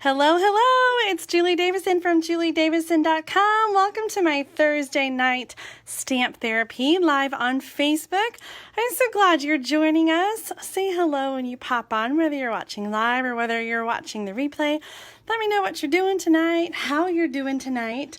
Hello, hello, it's Julie Davison from juliedavison.com. Welcome to my Thursday night stamp therapy live on Facebook. I'm so glad you're joining us. Say hello when you pop on, whether you're watching live or whether you're watching the replay. Let me know what you're doing tonight, how you're doing tonight.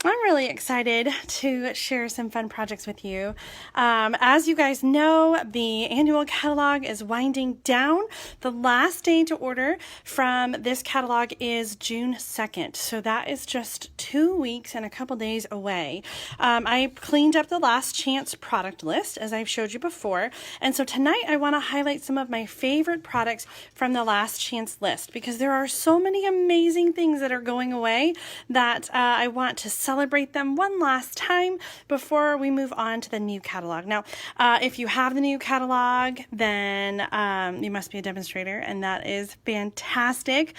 I'm really excited to share some fun projects with you. As you guys know, the annual catalog is winding down. The last day to order from this catalog is June 2nd. So that is just 2 weeks and a couple days away. I cleaned up the last chance product list, as I've showed you before. And so tonight I want to highlight some of my favorite products from the last chance list, because there are so many amazing things that are going away that I want to celebrate them one last time before we move on to the new catalog. Now, if you have the new catalog, then you must be a demonstrator, and that is fantastic.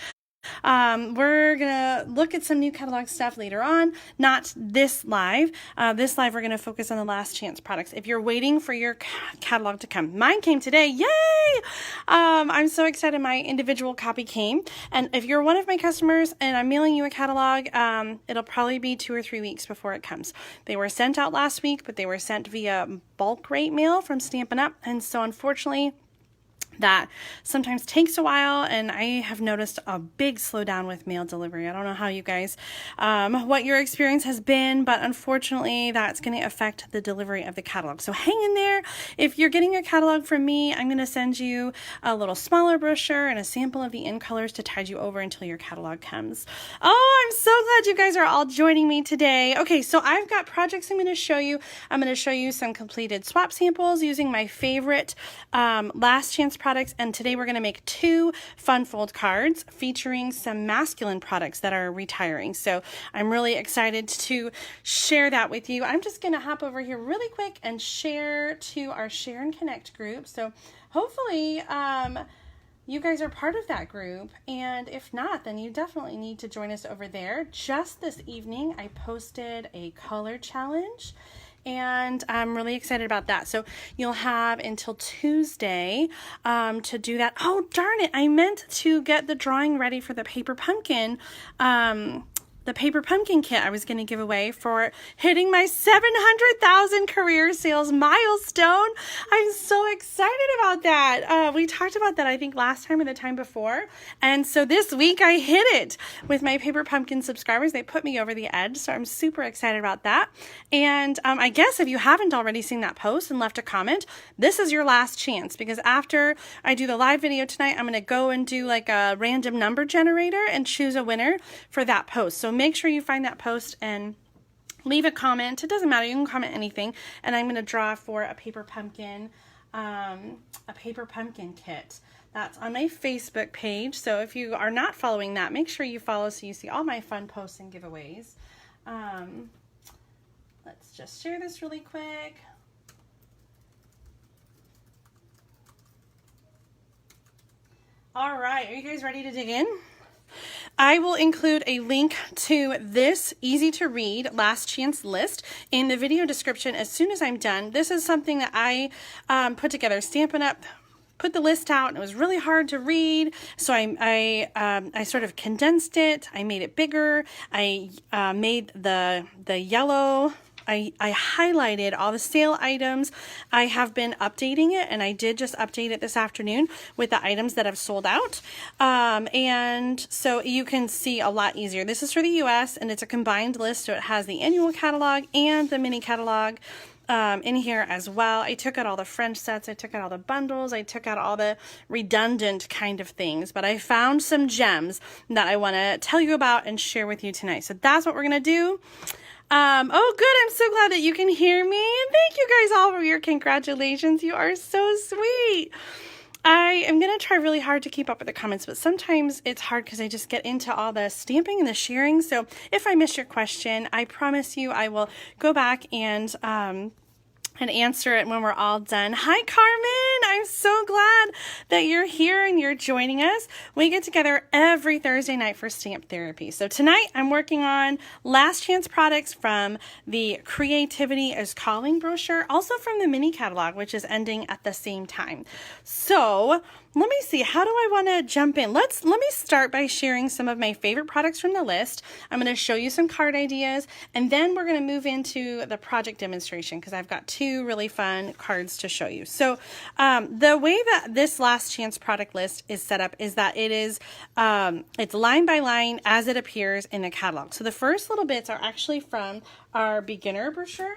We're gonna look at some new catalog stuff later on, not this live. This live we're gonna focus on the last chance products. If you're waiting for your catalog to come, mine came today, yay! I'm so excited my individual copy came, and if you're one of my customers and I'm mailing you a catalog, it'll probably be 2 or 3 weeks before it comes. They were sent out last week, but they were sent via bulk rate mail from Stampin' Up, and so unfortunately that sometimes takes a while, and I have noticed a big slowdown with mail delivery. I don't know how you guys, what your experience has been, but unfortunately that's going to affect the delivery of the catalog. So hang in there. If you're getting a catalog from me, I'm going to send you a little smaller brochure and a sample of the in colors to tide you over until your catalog comes. Oh, I'm so glad you guys are all joining me today. Okay, so I've got projects I'm going to show you. I'm going to show you some completed swap samples using my favorite last chance products, and today we're going to make 2 fun fold cards featuring some masculine products that are retiring. So I'm really excited to share that with you. I'm just going to hop over here really quick and share to our Share and Connect group. So hopefully you guys are part of that group, and if not, then you definitely need to join us over there. Just this evening I posted a color challenge, and I'm really excited about that. So you'll have until Tuesday to do that. Oh, darn it. I meant to get the drawing ready for the paper pumpkin. The paper pumpkin kit I was going to give away for hitting my 700,000 career sales milestone. I'm so excited about that. We talked about that, I think, last time or the time before. And so this week I hit it with my paper pumpkin subscribers. They put me over the edge. So I'm super excited about that. And I guess if you haven't already seen that post and left a comment, this is your last chance, because after I do the live video tonight, I'm going to go and do like a random number generator and choose a winner for that post. So make sure you find that post and leave a comment. It doesn't matter, you can comment anything, and I'm going to draw for a paper pumpkin kit. That's on my Facebook page. So if you are not following that, make sure you follow so you see all my fun posts and giveaways. Let's just share this really quick. All right, are you guys ready to dig in? I will include a link to this easy to read last chance list in the video description as soon as I'm done. This is something that I put together. Stampin' Up put the list out, and it was really hard to read, so I sort of condensed it. I made it bigger. I made the yellow. I highlighted all the sale items. I have been updating it, and I did just update it this afternoon with the items that have sold out. And so you can see a lot easier. This is for the US, and it's a combined list, so it has the annual catalog and the mini catalog in here as well. I took out all the French sets, I took out all the bundles, I took out all the redundant kind of things, but I found some gems that I want to tell you about and share with you tonight. So that's what we're going to do. Oh, good. I'm so glad that you can hear me. And thank you guys all for your congratulations. You are so sweet. I am going to try really hard to keep up with the comments, but sometimes it's hard because I just get into all the stamping and the sharing. So if I miss your question, I promise you I will go back and answer it when we're all done. Hi, Carmen. I'm so glad that you're here and you're joining us. We get together every Thursday night for stamp therapy. So tonight I'm working on last chance products from the Creativity is Calling brochure, also from the mini catalog, which is ending at the same time. So let me see, how do I want to jump in? Let me start by sharing some of my favorite products from the list. I'm going to show you some card ideas, and then we're going to move into the project demonstration because I've got two really fun cards to show you. So the way that this last chance product list is set up is that it is it's line by line as it appears in the catalog. So the first little bits are actually from our beginner brochure.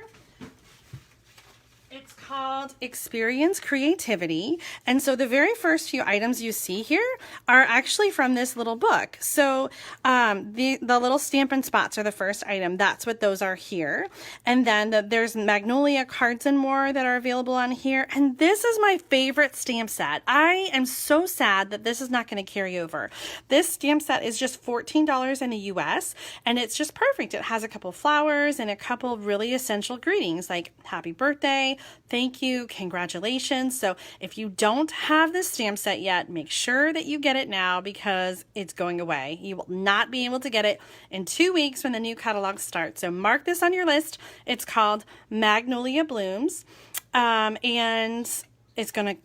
It's called Experience Creativity, and so the very first few items you see here are actually from this little book. So the little Stampin' spots are the first item. That's what those are here. And then there's Magnolia cards and more that are available on here. And this is my favorite stamp set. I am so sad that this is not going to carry over. This stamp set is just $14 in the US, and it's just perfect. It has a couple flowers and a couple really essential greetings like happy birthday, thank you, congratulations. So if you don't have this stamp set yet, make sure that you get it now because it's going away. You will not be able to get it in 2 weeks when the new catalog starts. So mark this on your list. It's called Magnolia Blooms, and it's gonna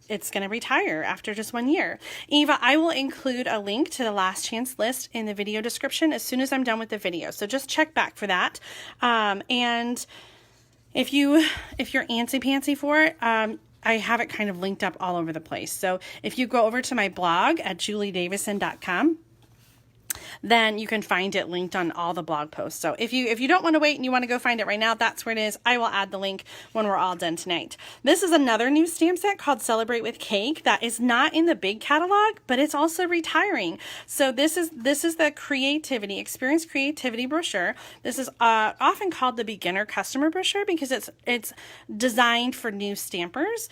retire after just 1 year. Eva, I will include a link to the last chance list in the video description as soon as I'm done with the video. So just check back for that. And if you're antsy-pantsy for it, I have it kind of linked up all over the place. So if you go over to my blog at juliedavison.com, then you can find it linked on all the blog posts. So if you don't want to wait and you want to go find it right now, that's where it is. I will add the link when we're all done tonight. This is another new stamp set called Celebrate with Cake that is not in the big catalog, but it's also retiring. So this is the Creativity, Experience Creativity brochure. This is often called the beginner customer brochure because it's designed for new stampers.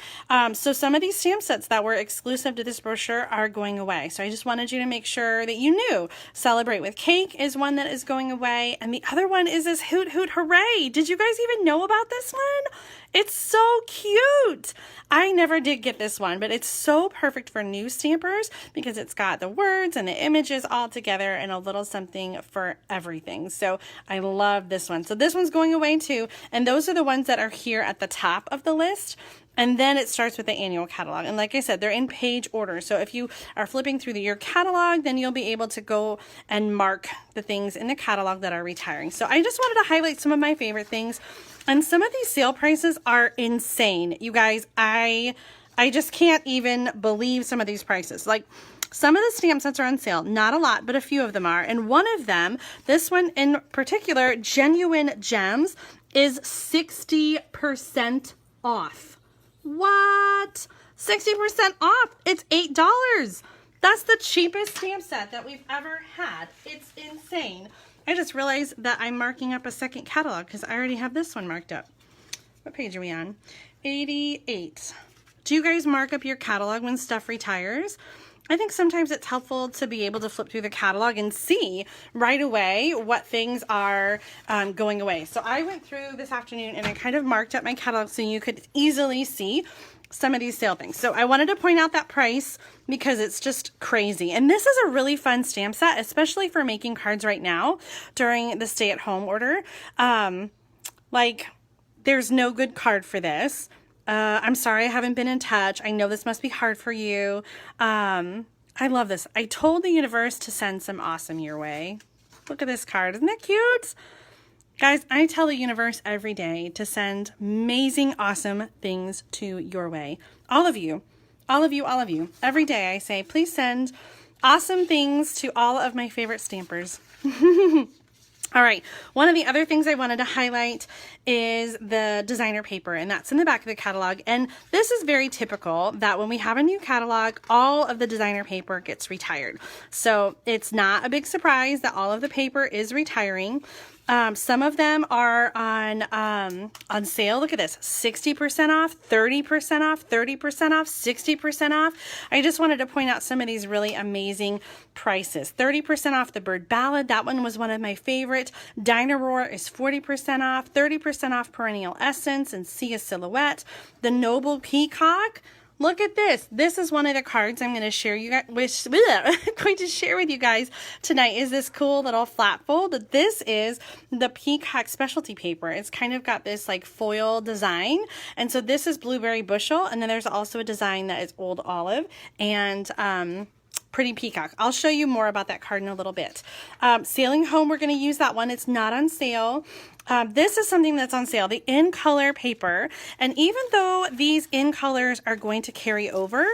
So some of these stamp sets that were exclusive to this brochure are going away. So I just wanted you to make sure that you knew. Celebrate with Cake is one that is going away, and the other one is this Hoot Hoot Hooray. Did you guys even know about this one? It's so cute. I never did get this one, but it's so perfect for new stampers because it's got the words and the images all together and a little something for everything. So I love this one. So this one's going away too, and those are the ones that are here at the top of the list. And then it starts with the annual catalog. And like I said, they're in page order. So if you are flipping through your catalog, then you'll be able to go and mark the things in the catalog that are retiring. So I just wanted to highlight some of my favorite things. And some of these sale prices are insane. You guys, I just can't even believe some of these prices. Like, some of the stamp sets are on sale. Not a lot, but a few of them are. And one of them, this one in particular, Genuine Gems, is 60% off. What? 60% off. It's $8. That's the cheapest stamp set that we've ever had. It's insane. I just realized that I'm marking up a second catalog because I already have this one marked up. What page are we on? 88. Do you guys mark up your catalog when stuff retires? I think sometimes it's helpful to be able to flip through the catalog and see right away what things are going away. So I went through this afternoon and I kind of marked up my catalog so you could easily see some of these sale things. So I wanted to point out that price because it's just crazy. And this is a really fun stamp set, especially for making cards right now during the stay-at-home order. Like, there's no good card for this. I'm sorry I haven't been in touch. I know this must be hard for you. I love this. I told the universe to send some awesome your way. Look at this card. Isn't that cute? Guys, I tell the universe every day to send amazing, awesome things to your way. All of you. All of you, all of you. Every day I say, please send awesome things to all of my favorite stampers. All right, one of the other things I wanted to highlight is the designer paper, and that's in the back of the catalog. And this is very typical that when we have a new catalog, all of the designer paper gets retired. So it's not a big surprise that all of the paper is retiring. Some of them are on sale. Look at this, 60% off, 30% off, 30% off, 60% off. I just wanted to point out some of these really amazing prices. 30% off the Bird Ballad. That one was one of my favorite. Dynaroar is 40% off, 30% off Perennial Essence and Sia Silhouette. The Noble Peacock. look at this. This is one of the cards I'm going to share going to share with you guys tonight. Is this cool little flat fold? This is the Peacock specialty paper. It's kind of got this like foil design, and so this is blueberry bushel, and then there's also a design that is old olive and pretty peacock. I'll show you more about that card in a little bit. Sailing home, we're going to use that one. It's not on sale. This is something that's on sale, the in color paper. And even though these in colors are going to carry over,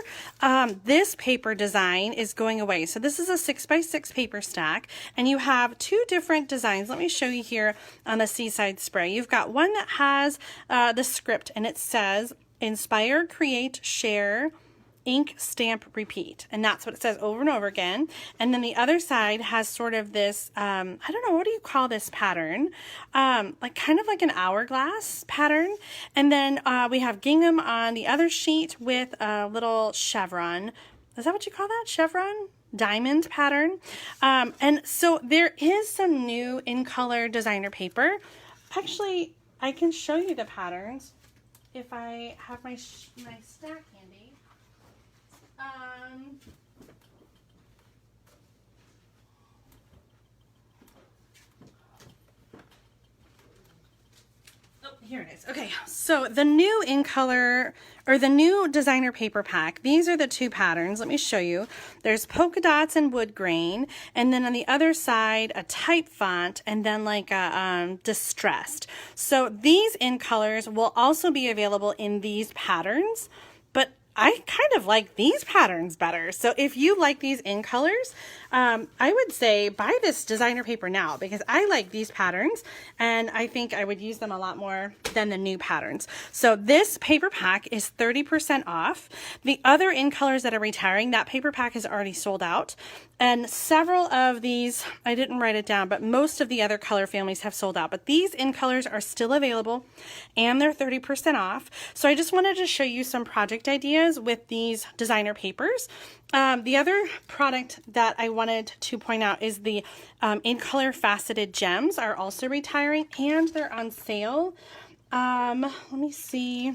this paper design is going away. So this is a 6x6 paper stack, and you have two different designs. Let me show you here on the Seaside Spray. You've got one that has the script, and it says inspire, create, share, ink, stamp, repeat. And that's what it says over and over again. And then the other side has sort of this, I don't know, what do you call this pattern? Like kind of like an hourglass pattern. And then we have gingham on the other sheet with a little chevron. Is that what you call that? Chevron? Diamond pattern. And so there is some new in color designer paper. Actually, I can show you the patterns if I have my stack handy. Oh, here it is. Okay, so the new in color or the new designer paper pack, these are the two patterns. Let me show you. There's polka dots and wood grain, and then on the other side a type font, and then like a distressed. So these in colors will also be available in these patterns, but I kind of like these patterns better. So if you like these in colors, I would say buy this designer paper now, because I like these patterns and I think I would use them a lot more than the new patterns. So this paper pack is 30% off. The other in colors that are retiring, that paper pack is already sold out. And several of these, I didn't write it down, but most of the other color families have sold out. But these in colors are still available, and they're 30% off. So I just wanted to show you some project ideas with these designer papers. The other product that I wanted to point out is the in color faceted gems are also retiring, and they're on sale. Let me see.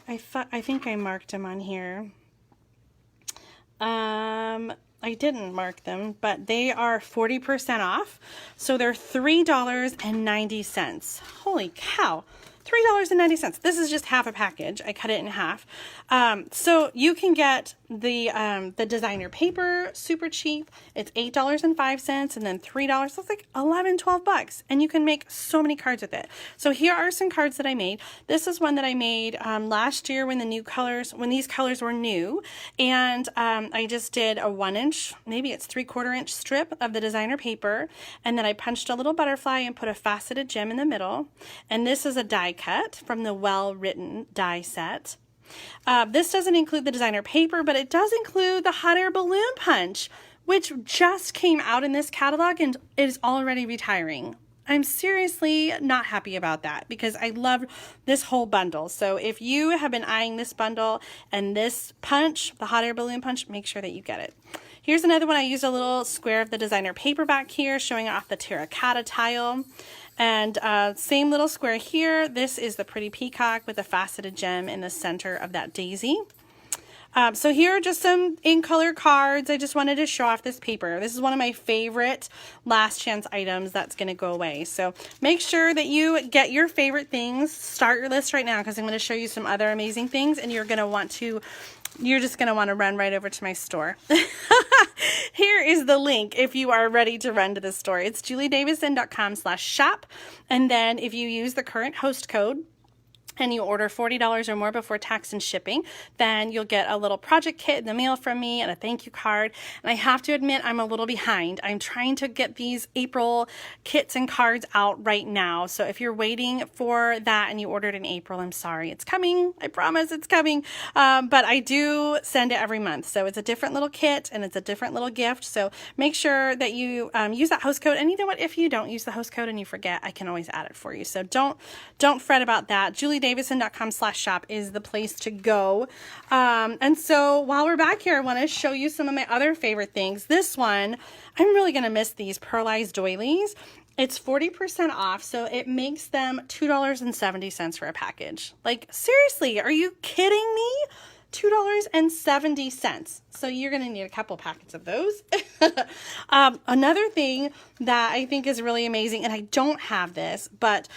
I think I marked them on here. I didn't mark them, but they are 40% off. So they're $3.90. Holy cow. $3.90. This is just half a package. I cut it in half. So you can get the designer paper super cheap. It's $8.05 and then $3. That's like 11, 12 bucks. And you can make so many cards with it. So here are some cards that I made. This is one that I made last year when these colors were new. And I just did a 1-inch, maybe it's 3/4 inch strip of the designer paper. And then I punched a little butterfly and put a faceted gem in the middle. And this is a die cut from the Well Written die set. This doesn't include the designer paper, but it does include the hot air balloon punch, which just came out in this catalog and is already retiring. I'm seriously not happy about that because I love this whole bundle. So if you have been eyeing this bundle and this punch, the hot air balloon punch, make sure that you get it. Here's another one. I used a little square of the designer paper back here showing off the terracotta tile. And same little square here. This is the pretty peacock with a faceted gem in the center of that daisy. So here are just some in color cards. I just wanted to show off this paper. This is one of my favorite last chance items that's going to go away. So make sure that you get your favorite things. Start your list right now because I'm going to show you some other amazing things, and you're just going to want to run right over to my store. Here is the link if you are ready to run to the store. It's juliedavison.com/shop. And then if you use the current host code, and you order $40 or more before tax and shipping, then you'll get a little project kit in the mail from me and a thank you card. And I have to admit, I'm a little behind. I'm trying to get these April kits and cards out right now. So if you're waiting for that and you ordered in April, I'm sorry. It's coming. I promise it's coming. But I do send it every month. So it's a different little kit and it's a different little gift. So make sure that you use that host code. And you know what? If you don't use the host code and you forget, I can always add it for you. So don't fret about that. JulieDavison.com/shop is the place to go. And so while we're back here, I want to show you some of my other favorite things. This one, I'm really going to miss these pearlized doilies. It's 40% off, so it makes them $2.70 for a package. Like, seriously, are you kidding me? $2.70. So you're going to need a couple packets of those. Another thing that I think is really amazing, and I don't have this, but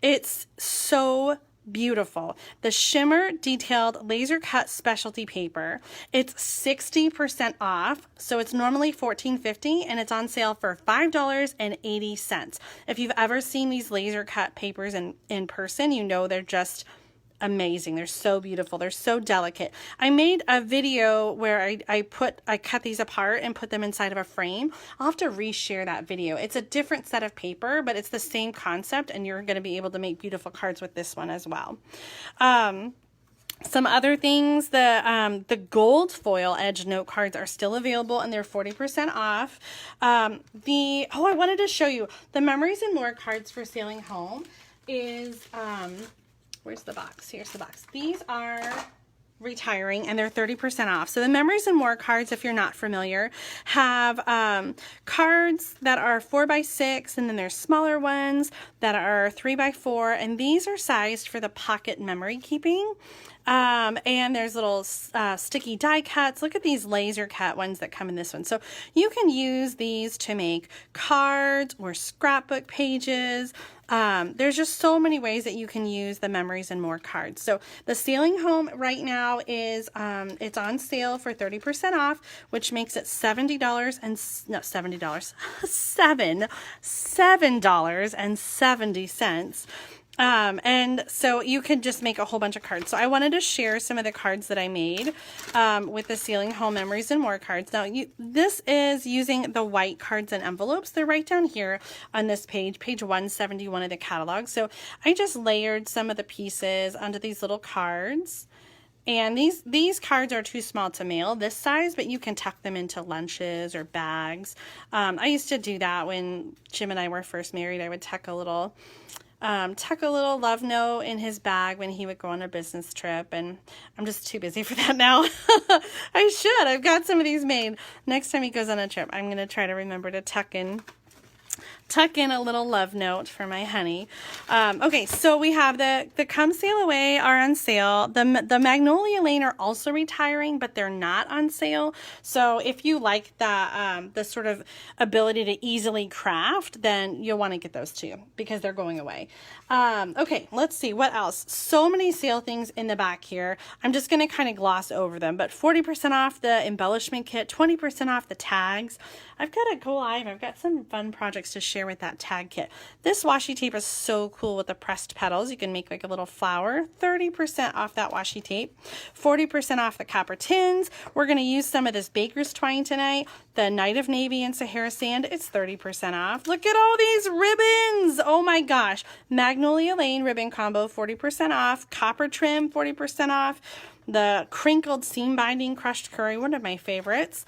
it's so beautiful. The Shimmer Detailed Laser Cut Specialty Paper. It's 60% off. So it's normally $14.50 and it's on sale for $5.80. If you've ever seen these laser cut papers in person, you know they're just amazing. They're so beautiful. They're so delicate. I made a video where I cut these apart and put them inside of a frame. I'll have to reshare that video. It's a different set of paper, but it's the same concept, and you're going to be able to make beautiful cards with this one as well. Some other things, the gold foil edge note cards are still available and they're 40% off. I wanted to show you the Memories and More cards for sailing home is, where's the box? Here's the box. These are retiring and they're 30% off. So the Memories and More cards, if you're not familiar, have cards that are 4x6, and then there's smaller ones that are 3x4, and these are sized for the pocket memory keeping. And there's little sticky die cuts. Look at these laser cut ones that come in this one. So you can use these to make cards or scrapbook pages. There's just so many ways that you can use the Memories and More cards. So the Sailing Home right now is, it's on sale for 30% off, which makes it $7.70. And so you can just make a whole bunch of cards. So I wanted to share some of the cards that I made with the Sailing Home Memories and More cards. Now, this is using the white cards and envelopes. They're right down here on this page 171 of the catalog. So I just layered some of the pieces onto these little cards. And these cards are too small to mail this size, but you can tuck them into lunches or bags. I used to do that when Jim and I were first married. I would tuck a little love note in his bag when he would go on a business trip, and I'm just too busy for that now. I've got some of these made. Next time he goes on a trip, I'm going to try to remember to tuck in a little love note for my honey. Okay, so we have the Come Sail Away are on sale. The Magnolia Lane are also retiring, but they're not on sale. So if you like the sort of ability to easily craft, then you'll want to get those too, because they're going away. Okay, let's see what else. So many sale things in the back here. I'm just going to kind of gloss over them, but 40% off the embellishment kit, 20% off the tags. I've got to go live. I've got some fun projects to share with that tag kit. This washi tape is so cool with the pressed petals. You can make like a little flower. 30% off that washi tape. 40% off the copper tins. We're going to use some of this baker's twine tonight. The Night of Navy and Sahara Sand, it's 30% off. Look at all these ribbons. Oh my gosh. Magnolia Lane ribbon combo, 40% off. Copper trim, 40% off. The crinkled seam binding crushed curry, one of my favorites.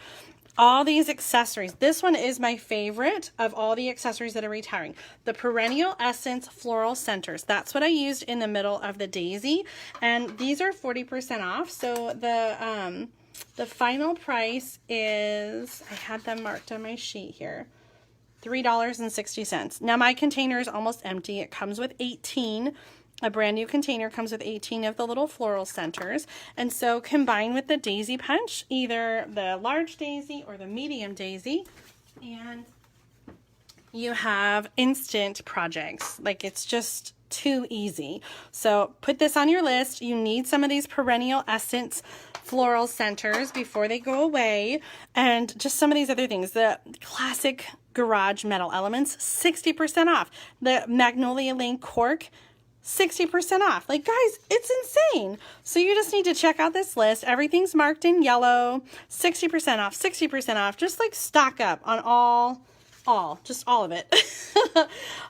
All these accessories. This one is my favorite of all the accessories that are retiring. The Perennial Essence Floral Centers. That's what I used in the middle of the daisy. And these are 40% off. So the final price is, I had them marked on my sheet here, $3.60. Now my container is almost empty. It comes with 18. A brand new container comes with 18 of the little floral centers. And so combined with the daisy punch, either the large daisy or the medium daisy, and you have instant projects. Like, it's just too easy. So put this on your list. You need some of these Perennial Essence floral centers before they go away. And just some of these other things. The classic garage metal elements, 60% off. The Magnolia Lane cork, 60% off. Like, guys, it's insane. So you just need to check out this list. Everything's marked in yellow. 60% off, 60% off. Just like stock up on just all of it.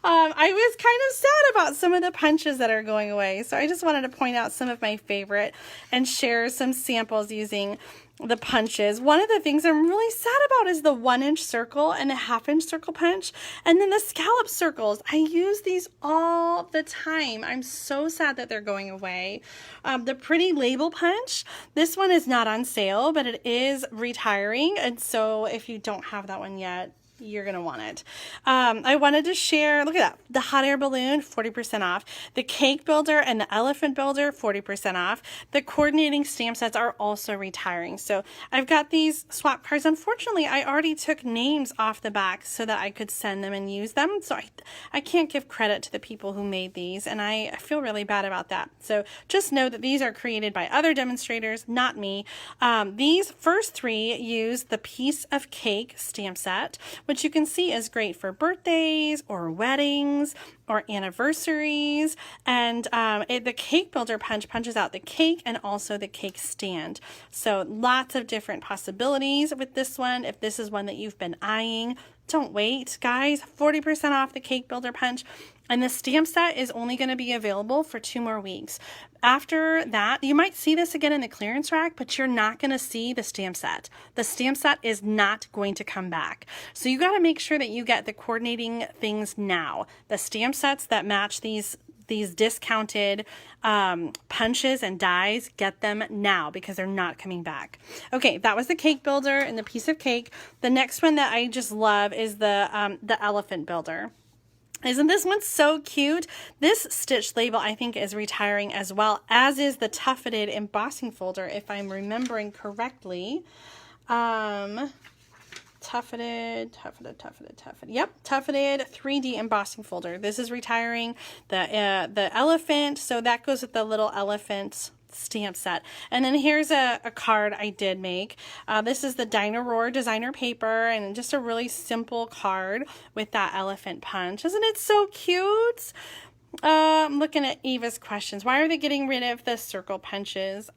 I was kind of sad about some of the punches that are going away. So I just wanted to point out some of my favorite and share some samples using the punches. One of the things I'm really sad about is the 1-inch circle and the 1/2-inch circle punch, and then the scallop circles. I use these all the time. I'm so sad that they're going away. The pretty label punch, this one is not on sale, but it is retiring, and so if you don't have that one yet, you're going to want it. I wanted to share, look at that, the hot air balloon, 40% off. The cake builder and the elephant builder, 40% off. The coordinating stamp sets are also retiring. So I've got these swap cards. Unfortunately, I already took names off the back so that I could send them and use them. So I can't give credit to the people who made these, and I feel really bad about that. So just know that these are created by other demonstrators, not me. These first three use the piece of cake stamp set, which you can see is great for birthdays or weddings or anniversaries. And the cake builder punch punches out the cake and also the cake stand. So lots of different possibilities with this one. If this is one that you've been eyeing, don't wait, guys. 40% off the cake builder punch. And the stamp set is only going to be available for 2 more weeks. After that, you might see this again in the clearance rack, but you're not going to see the stamp set. The stamp set is not going to come back. So you got to make sure that you get the coordinating things now. The stamp sets that match these discounted punches and dies, get them now because they're not coming back. Okay, that was the cake builder and the piece of cake. The next one that I just love is the elephant builder. Isn't this one so cute? This stitch label I think is retiring as well, as is the tufted embossing folder, if I'm remembering correctly. Tufted. Yep, tufted 3D embossing folder. This is retiring. The elephant, so that goes with the little elephant stamp set. And then here's a card I did make. This is the Dino designer paper, and just a really simple card with that elephant punch. Isn't it so cute? I'm looking at Eva's questions. Why are they getting rid of the circle punches?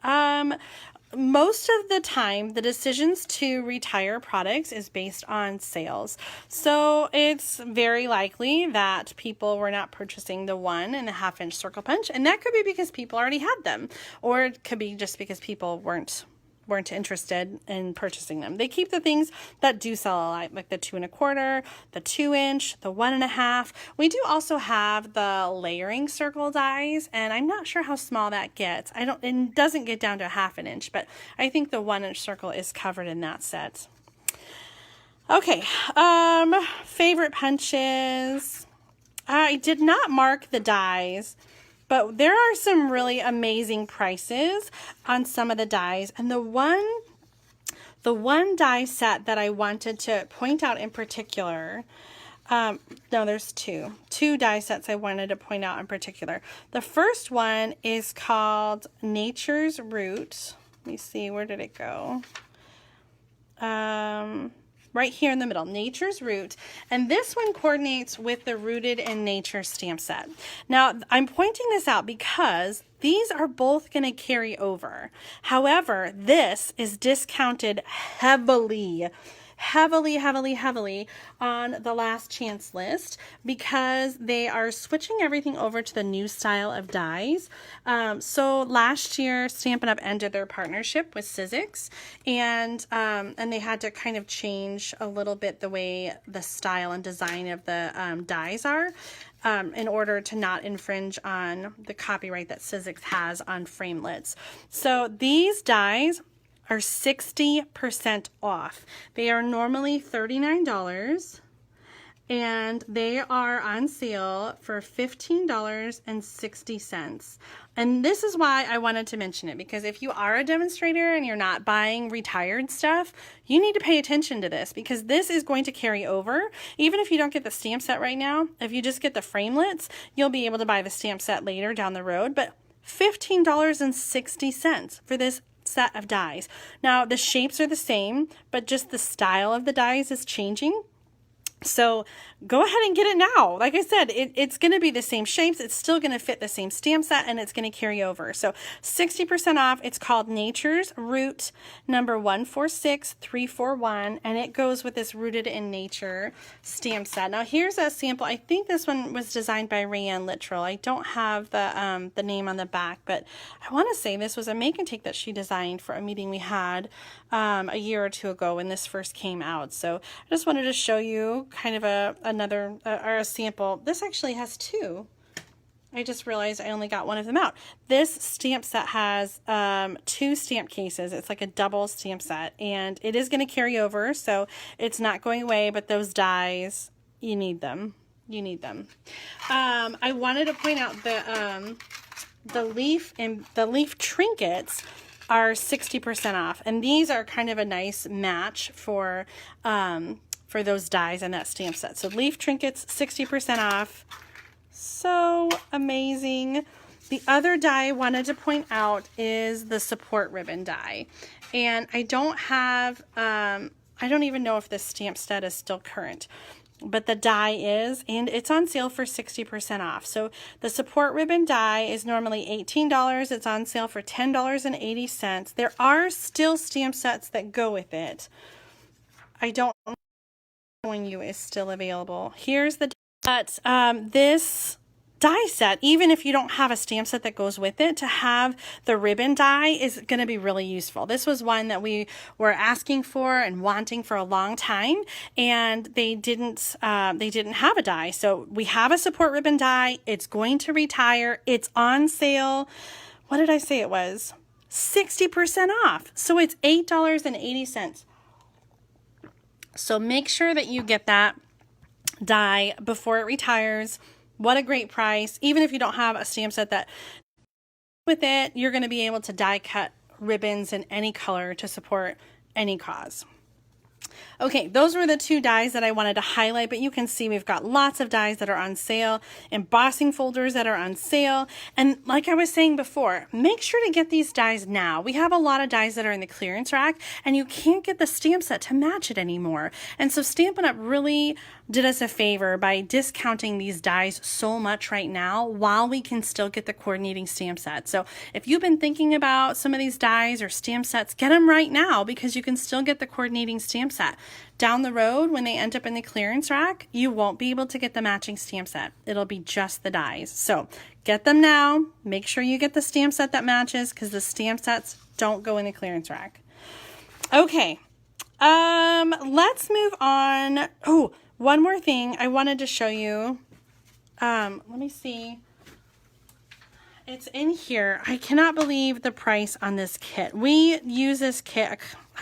Most of the time, the decisions to retire products is based on sales. So it's very likely that people were not purchasing the 1 1/2 inch circle punch, and that could be because people already had them, or it could be just because people weren't interested in purchasing them. They keep the things that do sell a lot, like the 2 1/4, the 2 inch, the 1 1/2. We do also have the layering circle dies, and I'm not sure how small that gets. It doesn't get down to 1/2 inch, but I think the 1 inch circle is covered in that set. Okay, favorite punches. I did not mark the dies, but there are some really amazing prices on some of the dies. And the one die set that I wanted to point out in particular, no, there's two die sets I wanted to point out in particular. The first one is called Nature's Root. Let me see, where did it go? Right here in the middle, Nature's Root. And this one coordinates with the Rooted in Nature stamp set. Now, I'm pointing this out because these are both going to carry over. However, this is discounted heavily on the last chance list because they are switching everything over to the new style of dies. So last year, Stampin' Up! Ended their partnership with Sizzix, and they had to kind of change a little bit the way the style and design of the dies are in order to not infringe on the copyright that Sizzix has on framelits. So these dies are 60% off. They are normally $39, and they are on sale for $15.60. And this is why I wanted to mention it, because if you are a demonstrator and you're not buying retired stuff, you need to pay attention to this, because this is going to carry over. Even if you don't get the stamp set right now, if you just get the framelits, you'll be able to buy the stamp set later down the road. But $15.60 for this set of dies. Now the shapes are the same, but just the style of the dies is changing. So go ahead and get it now. Like I said, it's going to be the same shapes. It's still going to fit the same stamp set, and it's going to carry over. So 60% off. It's called Nature's Root number 146341, and it goes with this Rooted in Nature stamp set. Now here's a sample. I think this one was designed by Rayanne Littrell. I don't have the name on the back, but I want to say this was a make and take that she designed for a meeting we had a year or two ago when this first came out. So I just wanted to show you kind of a sample. This actually has 2. I just realized I only got one of them out. This stamp set has 2 stamp cases. It's like a double stamp set, and it is going to carry over, so it's not going away, but those dies, you need them. You need them. I wanted to point out that the leaf and the leaf trinkets are 60% off, and these are kind of a nice match for those dies in that stamp set. So leaf trinkets, 60% off. So amazing. The other die I wanted to point out is the support ribbon die. And I don't have, I don't even know if this stamp set is still current, but the die is, and it's on sale for 60% off. So the support ribbon die is normally $18. It's on sale for $10.80. There are still stamp sets that go with it. I don't know when you is still available. Here's the, but this die set, even if you don't have a stamp set that goes with it, to have the ribbon die is going to be really useful. This was one that we were asking for and wanting for a long time, and they didn't have a die. So we have a support ribbon die. It's going to retire. It's on sale. What did I say it was? 60% off. So it's $8.80. So make sure that you get that die before it retires. What a great price. Even if you don't have a stamp set that with it, you're going to be able to die cut ribbons in any color to support any cause. Okay, those were the 2 dies that I wanted to highlight, but you can see we've got lots of dies that are on sale, embossing folders that are on sale, and like I was saying before, make sure to get these dies now. We have a lot of dies that are in the clearance rack, and you can't get the stamp set to match it anymore. And so Stampin' Up! Really did us a favor by discounting these dies so much right now while we can still get the coordinating stamp set. So if you've been thinking about some of these dies or stamp sets, get them right now because you can still get the coordinating stamp set. Down the road, when they end up in the clearance rack, you won't be able to get the matching stamp set. It'll be just the dies. So get them now. Make sure you get the stamp set that matches because the stamp sets don't go in the clearance rack. Okay, let's move on. Oh, one more thing I wanted to show you. Let me see. It's in here. I cannot believe the price on this kit. We use this kit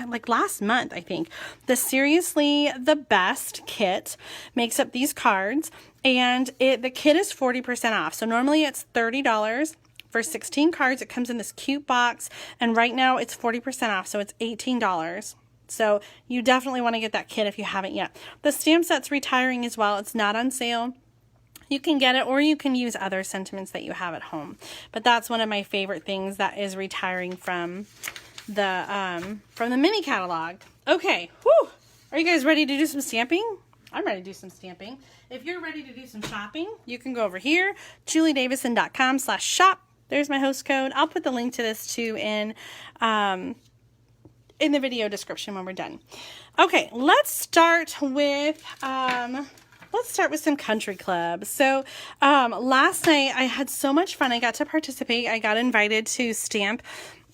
like last month, I think. The Seriously the Best kit makes up these cards, and the kit is 40% off. So normally it's $30 for 16 cards. It comes in this cute box, and right now it's 40% off, so it's $18. So you definitely want to get that kit if you haven't yet. The stamp set's retiring as well. It's not on sale. You can get it, or you can use other sentiments that you have at home. But that's one of my favorite things that is retiring from the mini catalog. Okay, whew. Are you guys ready to do some stamping? I'm ready to do some stamping. If you're ready to do some shopping, you can go over here, juliedavison.com/shop. There's my host code. I'll put the link to this too in the video description when we're done. Okay, let's start with some country club. So last night I had so much fun. I got to participate. I got invited to stamp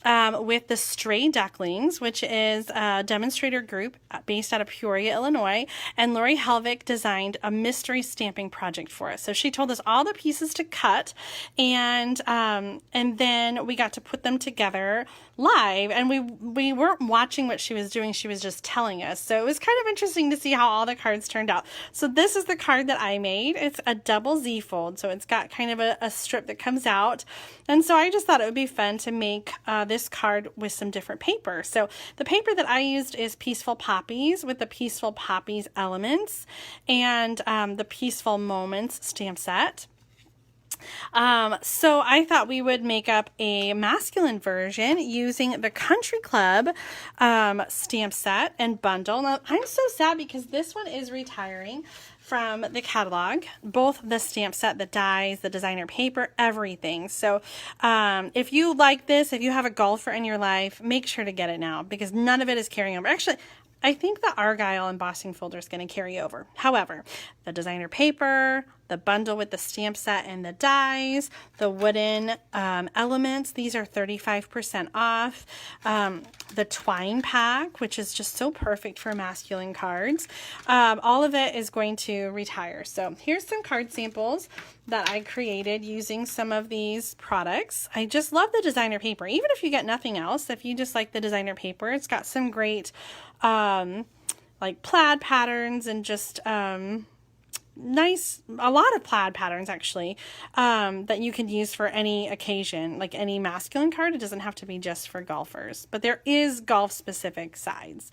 with the Stray Ducklings, which is a demonstrator group based out of Peoria, Illinois. And Lori Helvig designed a mystery stamping project for us. So she told us all the pieces to cut, and then we got to put them together live, and we weren't watching what she was doing. She was just telling us. So it was kind of interesting to see how all the cards turned out. So this is the card that I made. It's a double Z fold, so it's got kind of a strip that comes out. And so I just thought it would be fun to make this card with some different paper. So the paper that I used is Peaceful Poppies with the Peaceful Poppies elements and the Peaceful Moments stamp set. So I thought we would make up a masculine version using the Country Club stamp set and bundle. Now, I'm so sad because this one is retiring from the catalog, both the stamp set, the dies, the designer paper, everything. So if you like this, if you have a golfer in your life, make sure to get it now because none of it is carrying over. Actually, I think the Argyle embossing folder is going to carry over. However, the designer paper, the bundle with the stamp set and the dies, the wooden elements, these are 35% off. The twine pack, which is just so perfect for masculine cards. All of it is going to retire. So here's some card samples that I created using some of these products. I just love the designer paper. Even if you get nothing else, if you just like the designer paper, it's got some great like plaid patterns and just nice, a lot of plaid patterns actually, that you can use for any occasion, like any masculine card. It doesn't have to be just for golfers, but there is golf specific sides.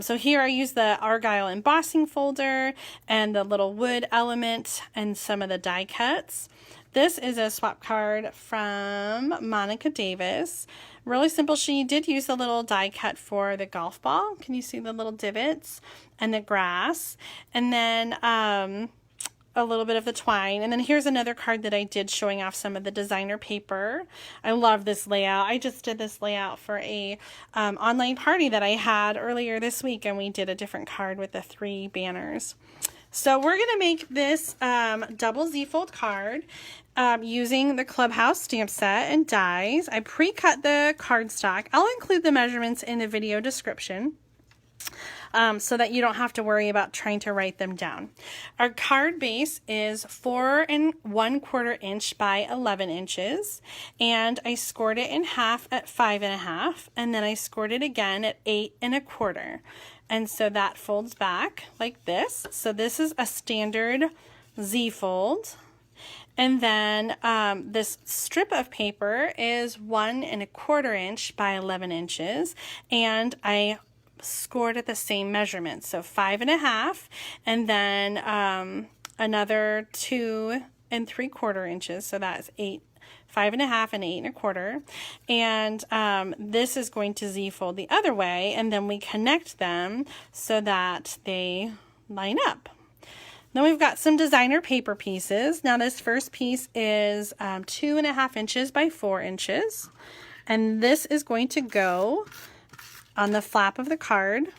So here I use the Argyle embossing folder and the little wood element and some of the die cuts. This is a swap card from Monica Davis. Really simple. She did use the little die cut for the golf ball. Can you see the little divots and the grass? And then a little bit of the twine. And then here's another card that I did showing off some of the designer paper. I love this layout. I just did this layout for a online party that I had earlier this week, and we did a different card with the 3 banners. So we're going to make this double Z-fold card using the Clubhouse stamp set and dies. I pre-cut the cardstock. I'll include the measurements in the video description so that you don't have to worry about trying to write them down. Our card base is 4 1/4 inch by 11 inches, and I scored it in half at 5 1/2, and then I scored it again at 8 1/4. And so that folds back like this. So this is a standard Z-fold. And then this strip of paper is 1 1/4 inch by 11 inches. And I scored at the same measurement. So 5 1/2, and then another 2 3/4 inches. So that's 5 1/2 and 8 1/4. And this is going to Z-fold the other way, and then we connect them so that they line up. Then we've got some designer paper pieces. Now this first piece is 2 1/2 inches by 4 inches. And this is going to go on the flap of the card.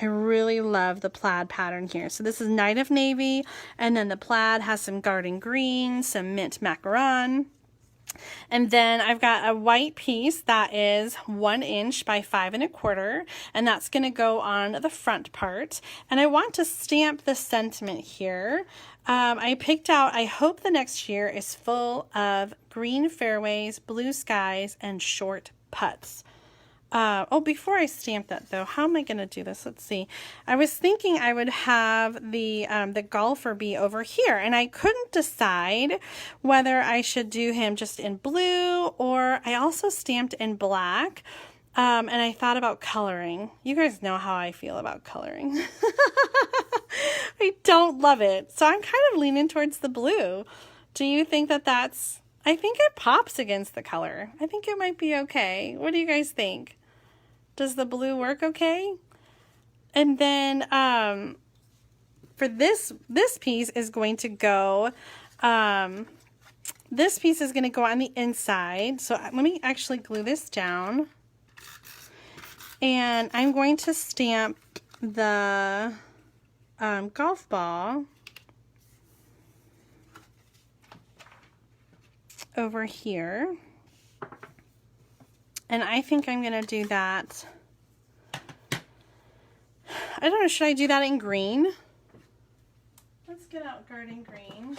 I really love the plaid pattern here. So this is Night of Navy, and then the plaid has some garden green, some mint macaron. And then I've got a white piece that is 1 inch by 5 1/4, and that's going to go on the front part. And I want to stamp the sentiment here. I picked out, I hope the next year is full of green fairways, blue skies, and short putts. Oh, before I stamp that though, how am I going to do this? Let's see. I was thinking I would have the golfer be over here, and I couldn't decide whether I should do him just in blue, or I also stamped in black, and I thought about coloring. You guys know how I feel about coloring. I don't love it, so I'm kind of leaning towards the blue. Do you think that that's... I think it pops against the color. I think it might be okay. What do you guys think? Does the blue work okay? And then for this piece is going to go, this piece is going to go on the inside. So let me actually glue this down. And I'm going to stamp the golf ball over here. And I think I'm going to do that. I don't know, should I do that in green? Let's get out garden green.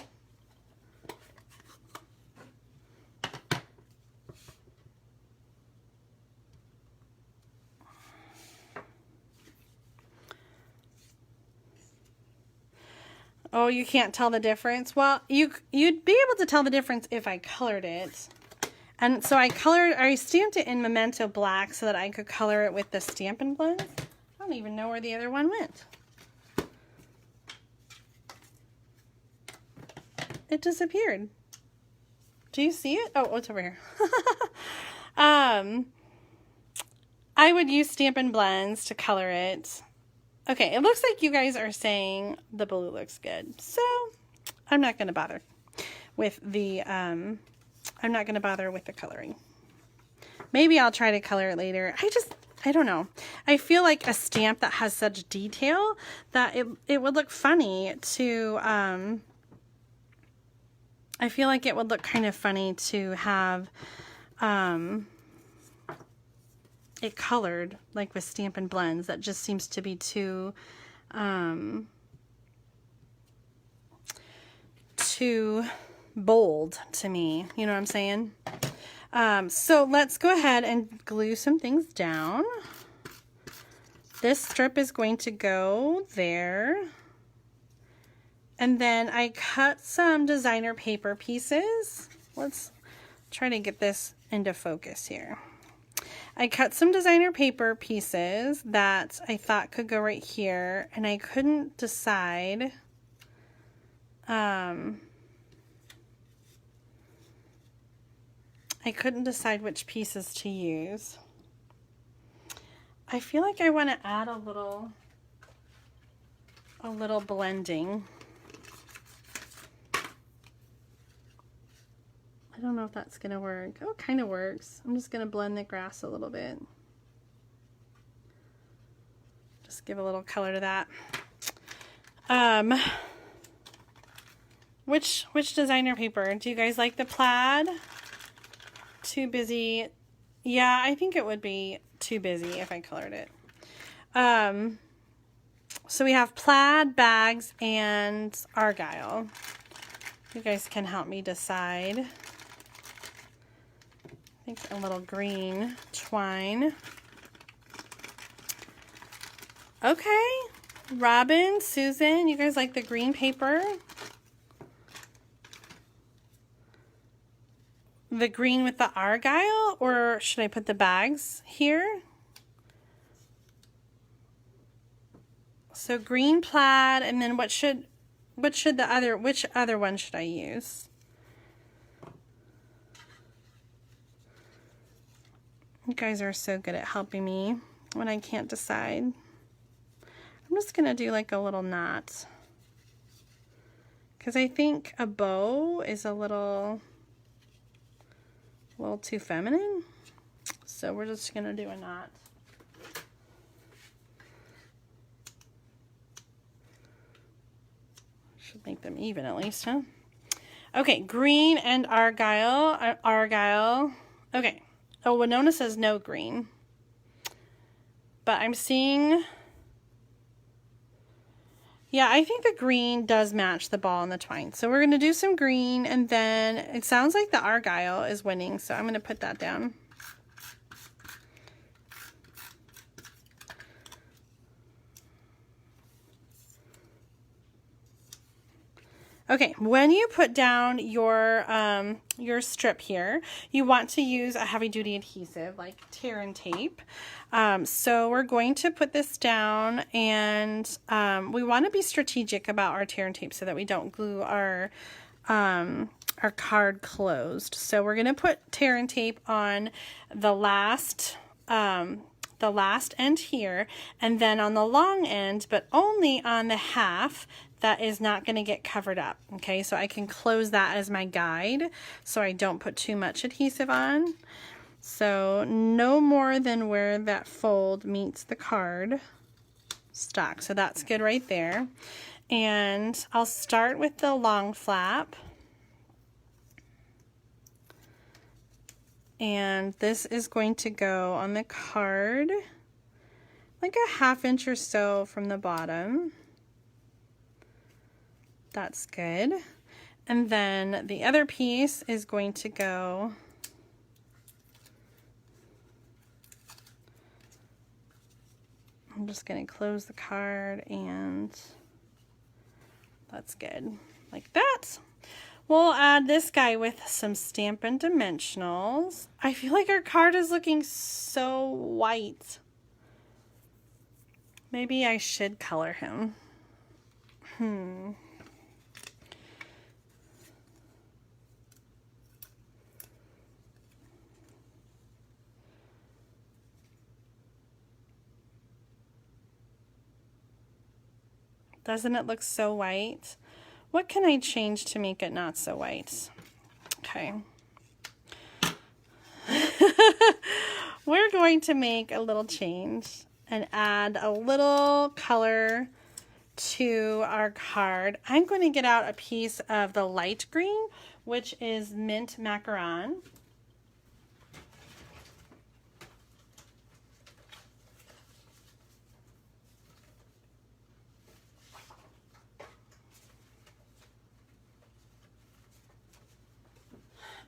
Oh, you can't tell the difference? Well, you'd be able to tell the difference if I colored it. And so I stamped it in Memento Black so that I could color it with the Stampin' blends. I don't even know where the other one went. It disappeared. Do you see it? Oh, it's over here. I would use Stampin' blends to color it. Okay, it looks like you guys are saying the blue looks good. So I'm not going to bother with the coloring. Maybe I'll try to color it later. I don't know. I feel like a stamp that has such detail that it would look funny to, I feel like it would look kind of funny to have it colored like with Stampin' Blends. That just seems to be too bold to me. You know what I'm saying? So let's go ahead and glue some things down. This strip is going to go there. And then I cut some designer paper pieces. Let's try to get this into focus here. I cut some designer paper pieces that I thought could go right here, and I couldn't decide. I couldn't decide which pieces to use. I feel like I want to add a little blending. I don't know if that's going to work. Oh, it kind of works. I'm just going to blend the grass a little bit. Just give a little color to that. Which designer paper? Do you guys like the plaid? Too busy. Yeah, I think it would be too busy if I colored it. So we have plaid, bags, and argyle. You guys can help me decide. I think a little green twine. Okay. Robin, Susan, you guys like the green paper? The green with the argyle, or should I put the bags here? So green plaid, and then which other one should I use? You guys are so good at helping me when I can't decide. I'm just gonna do like a little knot, because I think a bow is a little too feminine. So we're just gonna do a knot. Should make them even at least, huh? Okay, green and argyle. Okay. Oh, Winona says no green. But I'm seeing... Yeah, I think the green does match the ball and the twine. So we're going to do some green, and then it sounds like the argyle is winning, so I'm going to put that down. Okay, when you put down your strip here, you want to use a heavy-duty adhesive like tear and tape. So we're going to put this down, and we want to be strategic about our tear and tape so that we don't glue our card closed. So we're going to put tear and tape on the last end here, and then on the long end, but only on the half that is not going to get covered up. Okay, so I can close that as my guide so I don't put too much adhesive on. So no more than where that fold meets the card stock. So that's good right there. And I'll start with the long flap. And this is going to go on the card like a 1/2 inch or so from the bottom. That's good. And then the other piece is going to go I'm just going to close the card, and that's good. Like that. We'll add this guy with some Stampin' Dimensionals. I feel like our card is looking so white. Maybe I should color him. Doesn't it look so white? What can I change to make it not so white? Okay. we're going to make a little change and add a little color to our card. I'm going to get out a piece of the light green, which is mint macaron.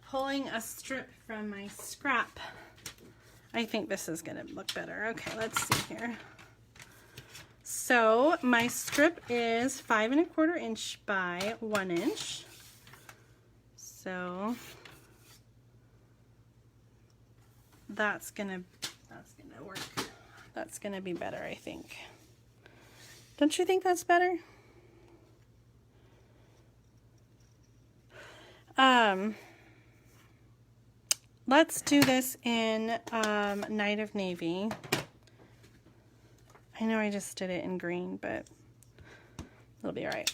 Pulling a strip from my scrap. I think this is going to look better. Okay, let's see here. So my strip is 5 1/4 inch by 1 inch. So that's gonna work. That's gonna be better, I think. Don't you think that's better? Let's do this in Night of Navy. I know I just did it in green, but it'll be all right.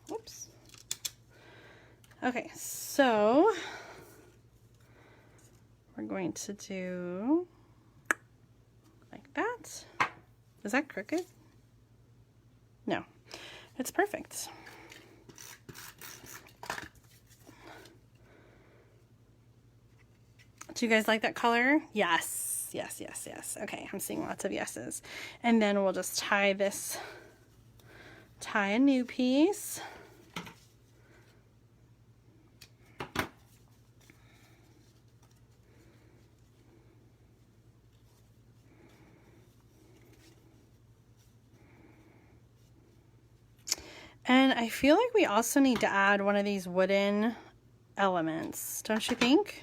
Whoops. Okay, so we're going to do like that. Is that crooked? No, it's perfect. Do you guys like that color? Yes, yes, yes, yes. Okay, I'm seeing lots of yeses. And then we'll just tie a new piece. And I feel like we also need to add one of these wooden elements, don't you think?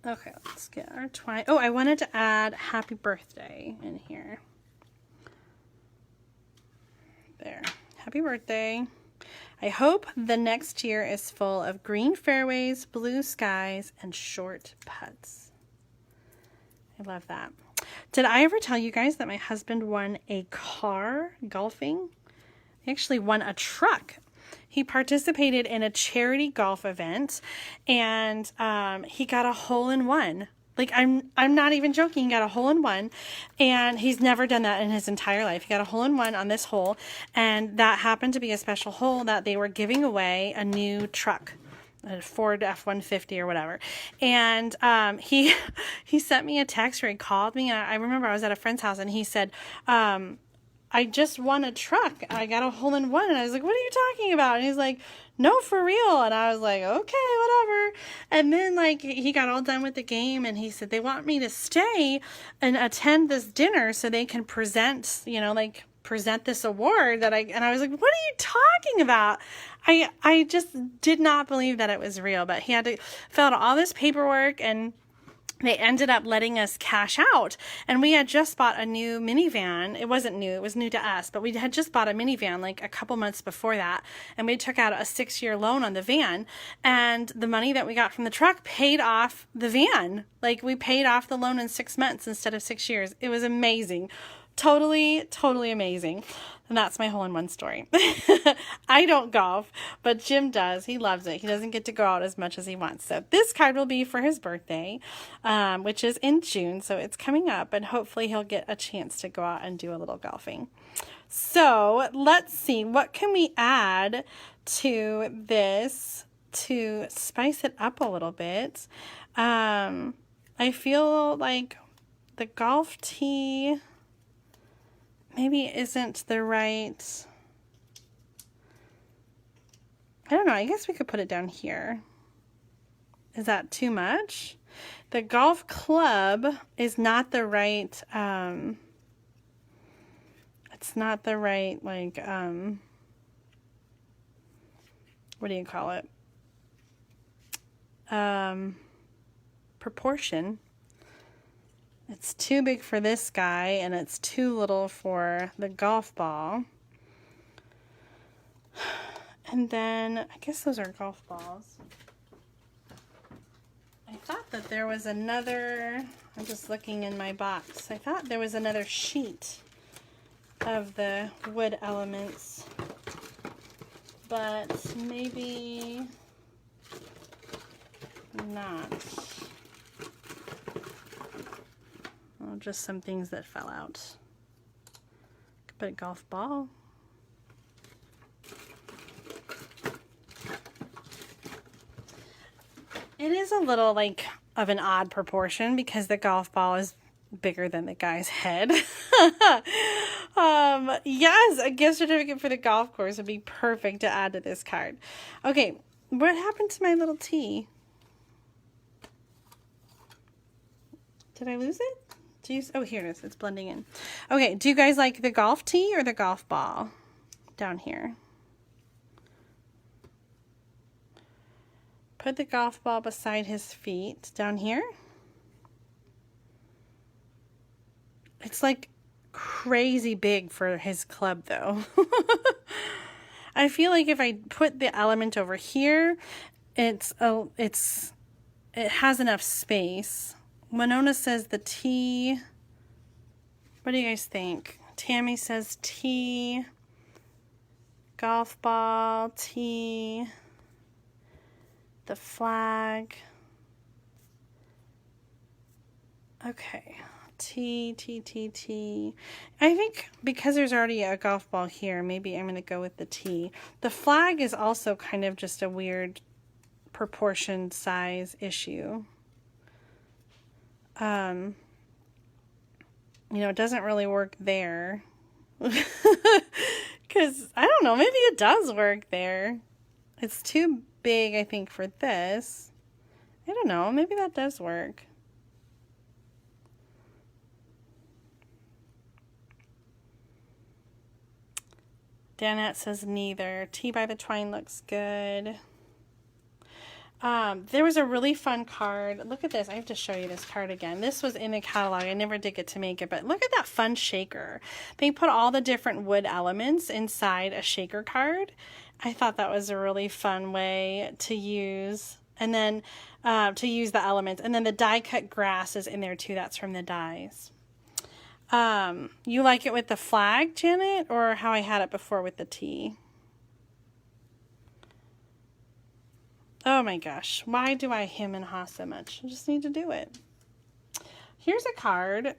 Okay, let's get our twine. Oh, I wanted to add happy birthday in here. There, happy birthday. I hope the next year is full of green fairways, blue skies, and short putts. I love that. Did I ever tell you guys that my husband won a car golfing? He actually won a truck. He participated in a charity golf event, and he got a hole-in-one. Like, I'm not even joking. He got a hole-in-one, and he's never done that in his entire life. He got a hole-in-one on this hole, and that happened to be a special hole that they were giving away a new truck, a Ford F-150 or whatever. And he sent me a text, or he called me. I remember I was at a friend's house, and he said, I just won a truck. I got a hole-in-one. And I was like, what are you talking about? And he's like, no, for real. And I was like, okay, whatever. And then, like, he got all done with the game, and he said, they want me to stay and attend this dinner so they can present, you know, like, present this award that and I was like, what are you talking about? I just did not believe that it was real, but he had to fill out all this paperwork, and they ended up letting us cash out. And we had just bought a new minivan. It wasn't new, it was new to us, but we had just bought a minivan like a couple months before that. And we took out a 6-year loan on the van. And the money that we got from the truck paid off the van. Like, we paid off the loan in 6 months instead of 6 years. It was amazing. Totally, totally amazing. And that's my hole-in-one story. I don't golf, but Jim does. He loves it. He doesn't get to go out as much as he wants. So this card will be for his birthday, which is in June. So it's coming up, and hopefully he'll get a chance to go out and do a little golfing. So let's see. What can we add to this to spice it up a little bit? I feel like the golf tee maybe isn't the right, I don't know, I guess we could put it down here. Is that too much? The golf club is not the right, it's not the right, like, what do you call it? Proportion. It's too big for this guy, and it's too little for the golf ball. And then, I guess those are golf balls. I thought that there was another, I'm just looking in my box. I thought there was another sheet of the wood elements, but maybe not. Oh, just some things that fell out. Could put a golf ball. It is a little like of an odd proportion because the golf ball is bigger than the guy's head. Yes, a gift certificate for the golf course would be perfect to add to this card. Okay, what happened to my little T? Did I lose it? Oh, here it is. It's blending in. Okay, do you guys like the golf tee or the golf ball down here? Put the golf ball beside his feet down here. It's like crazy big for his club though. I feel like if I put the element over here, it has enough space. Winona says the T. What do you guys think? Tammy says T. Golf ball, T. The flag. Okay. T. I think because there's already a golf ball here, maybe I'm going to go with the T. The flag is also kind of just a weird proportion size issue. You know, it doesn't really work there. Because, I don't know, maybe it does work there. It's too big, I think, for this. I don't know, maybe that does work. Danette says neither. Tea by the Twine looks good. There was a really fun card. Look at this. I have to show you this card again. This was in the catalog. I never did get to make it, but look at that fun shaker. They put all the different wood elements inside a shaker card. I thought that was a really fun way to use, and then to use the elements. And then the die cut grass is in there too. That's from the dies. You like it with the flag, Janet, or how I had it before with the T? Oh my gosh, why do I hem and haw so much? I just need to do it. Here's a card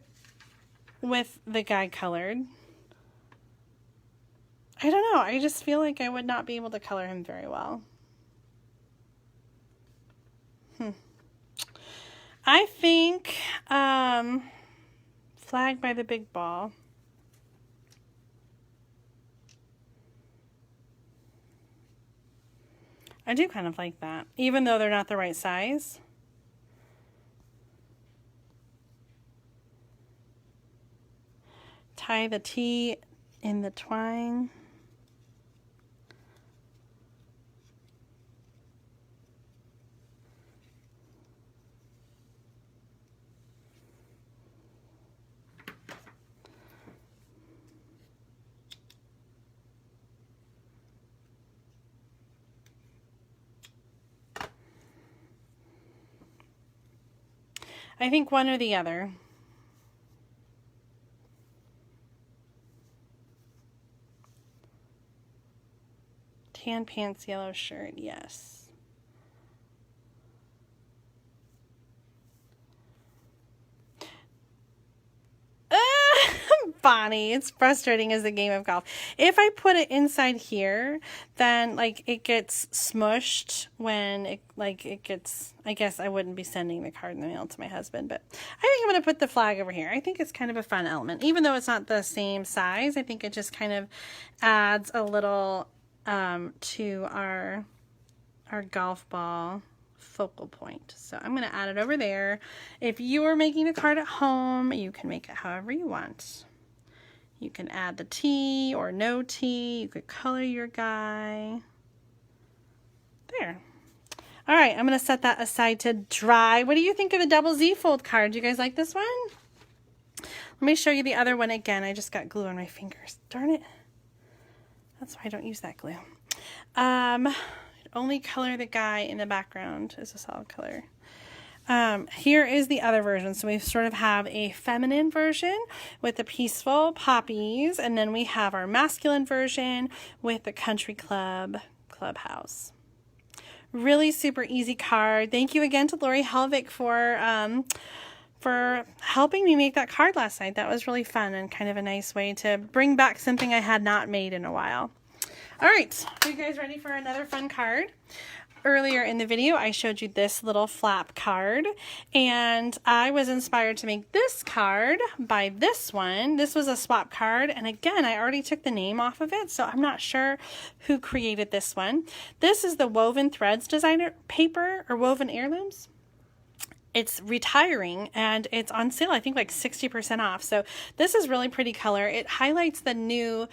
with the guy colored. I don't know, I just feel like I would not be able to color him very well. I think, flag by the big ball. I do kind of like that, even though they're not the right size. Tie the T in the twine. I think one or the other. Tan pants, yellow shirt, yes. Bonnie, it's frustrating as a game of golf. If I put it inside here, then like it gets smushed when it gets, I guess I wouldn't be sending the card in the mail to my husband, but I think I'm going to put the flag over here. I think it's kind of a fun element. Even though it's not the same size, I think it just kind of adds a little to our golf ball focal point. So I'm going to add it over there. If you are making a card at home, you can make it however you want. You can add the T or no T. You could color your guy. There. All right, I'm going to set that aside to dry. What do you think of the double Z fold card? Do you guys like this one? Let me show you the other one again. I just got glue on my fingers. Darn it. That's why I don't use that glue. Only color the guy in the background is a solid color. Here is the other version. So we sort of have a feminine version with the peaceful poppies, and then we have our masculine version with the country clubhouse. Really super easy card. Thank you again to Lori Helvig for helping me make that card last night. That was really fun and kind of a nice way to bring back something I had not made in a while. All right, are you guys ready for another fun card? Earlier in the video, I showed you this little flap card, and I was inspired to make this card by this one. This was a swap card, and again, I already took the name off of it, so I'm not sure who created this one. This is the Woven Threads designer paper, or Woven Heirlooms. It's retiring and it's on sale, I think like 60% off. So this is really pretty color. It highlights the new,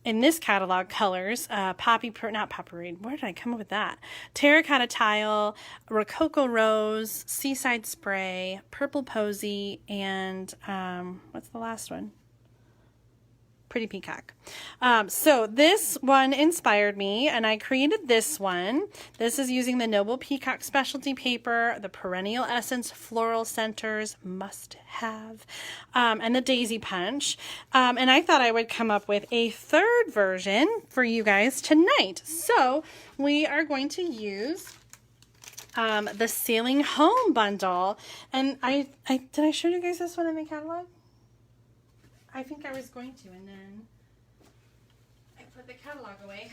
in this catalog, colors, not Potpourri, where did I come up with that? Terracotta Tile, Rococo Rose, Seaside Spray, Purple Posy, and what's the last one? Pretty Peacock. So this one inspired me, and I created this one. This is using the Noble Peacock specialty paper, the Perennial Essence Floral Centers must have, and the Daisy Punch. And I thought I would come up with a third version for you guys tonight. So we are going to use the Sailing Home bundle. And did I show you guys this one in the catalog? I think I was going to, and then I put the catalog away.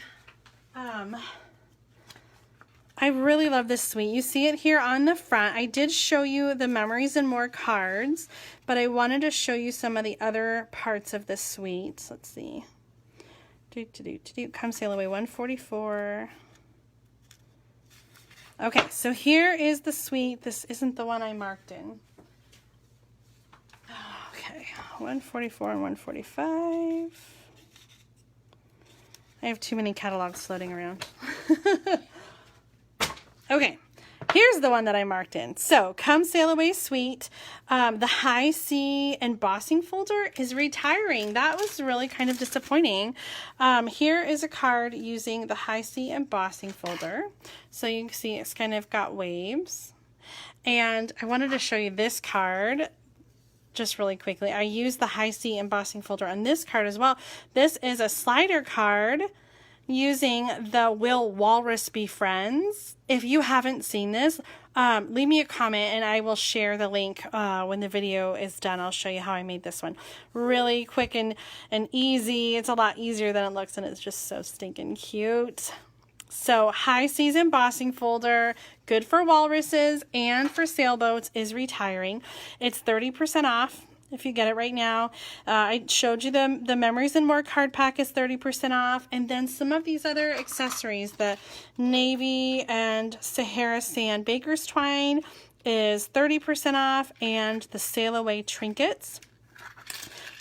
I really love this suite. You see it here on the front. I did show you the Memories and More cards, but I wanted to show you some of the other parts of the suite. Let's see. Come Sail Away 144. Okay, so here is the suite. This isn't the one I marked in. Okay, 144 and 145. I have too many catalogs floating around. Okay, here's the one that I marked in. So, Come Sail Away Suite. The High C embossing folder is retiring. That was really kind of disappointing. Here is a card using the High C embossing folder. So you can see it's kind of got waves. And I wanted to show you this card just really quickly. I used the High C embossing folder on this card as well. This is a slider card using the Will Walrus Be Friends. If you haven't seen this, leave me a comment and I will share the link when the video is done. I'll show you how I made this one. Really quick and easy. It's a lot easier than it looks, and it's just so stinking cute. So High Seas embossing folder, good for walruses and for sailboats, is retiring. It's 30% off if you get it right now. I showed you the Memories and More card pack is 30% off. And then some of these other accessories, the Navy and Sahara Sand Baker's Twine is 30% off, and the Sail Away trinkets,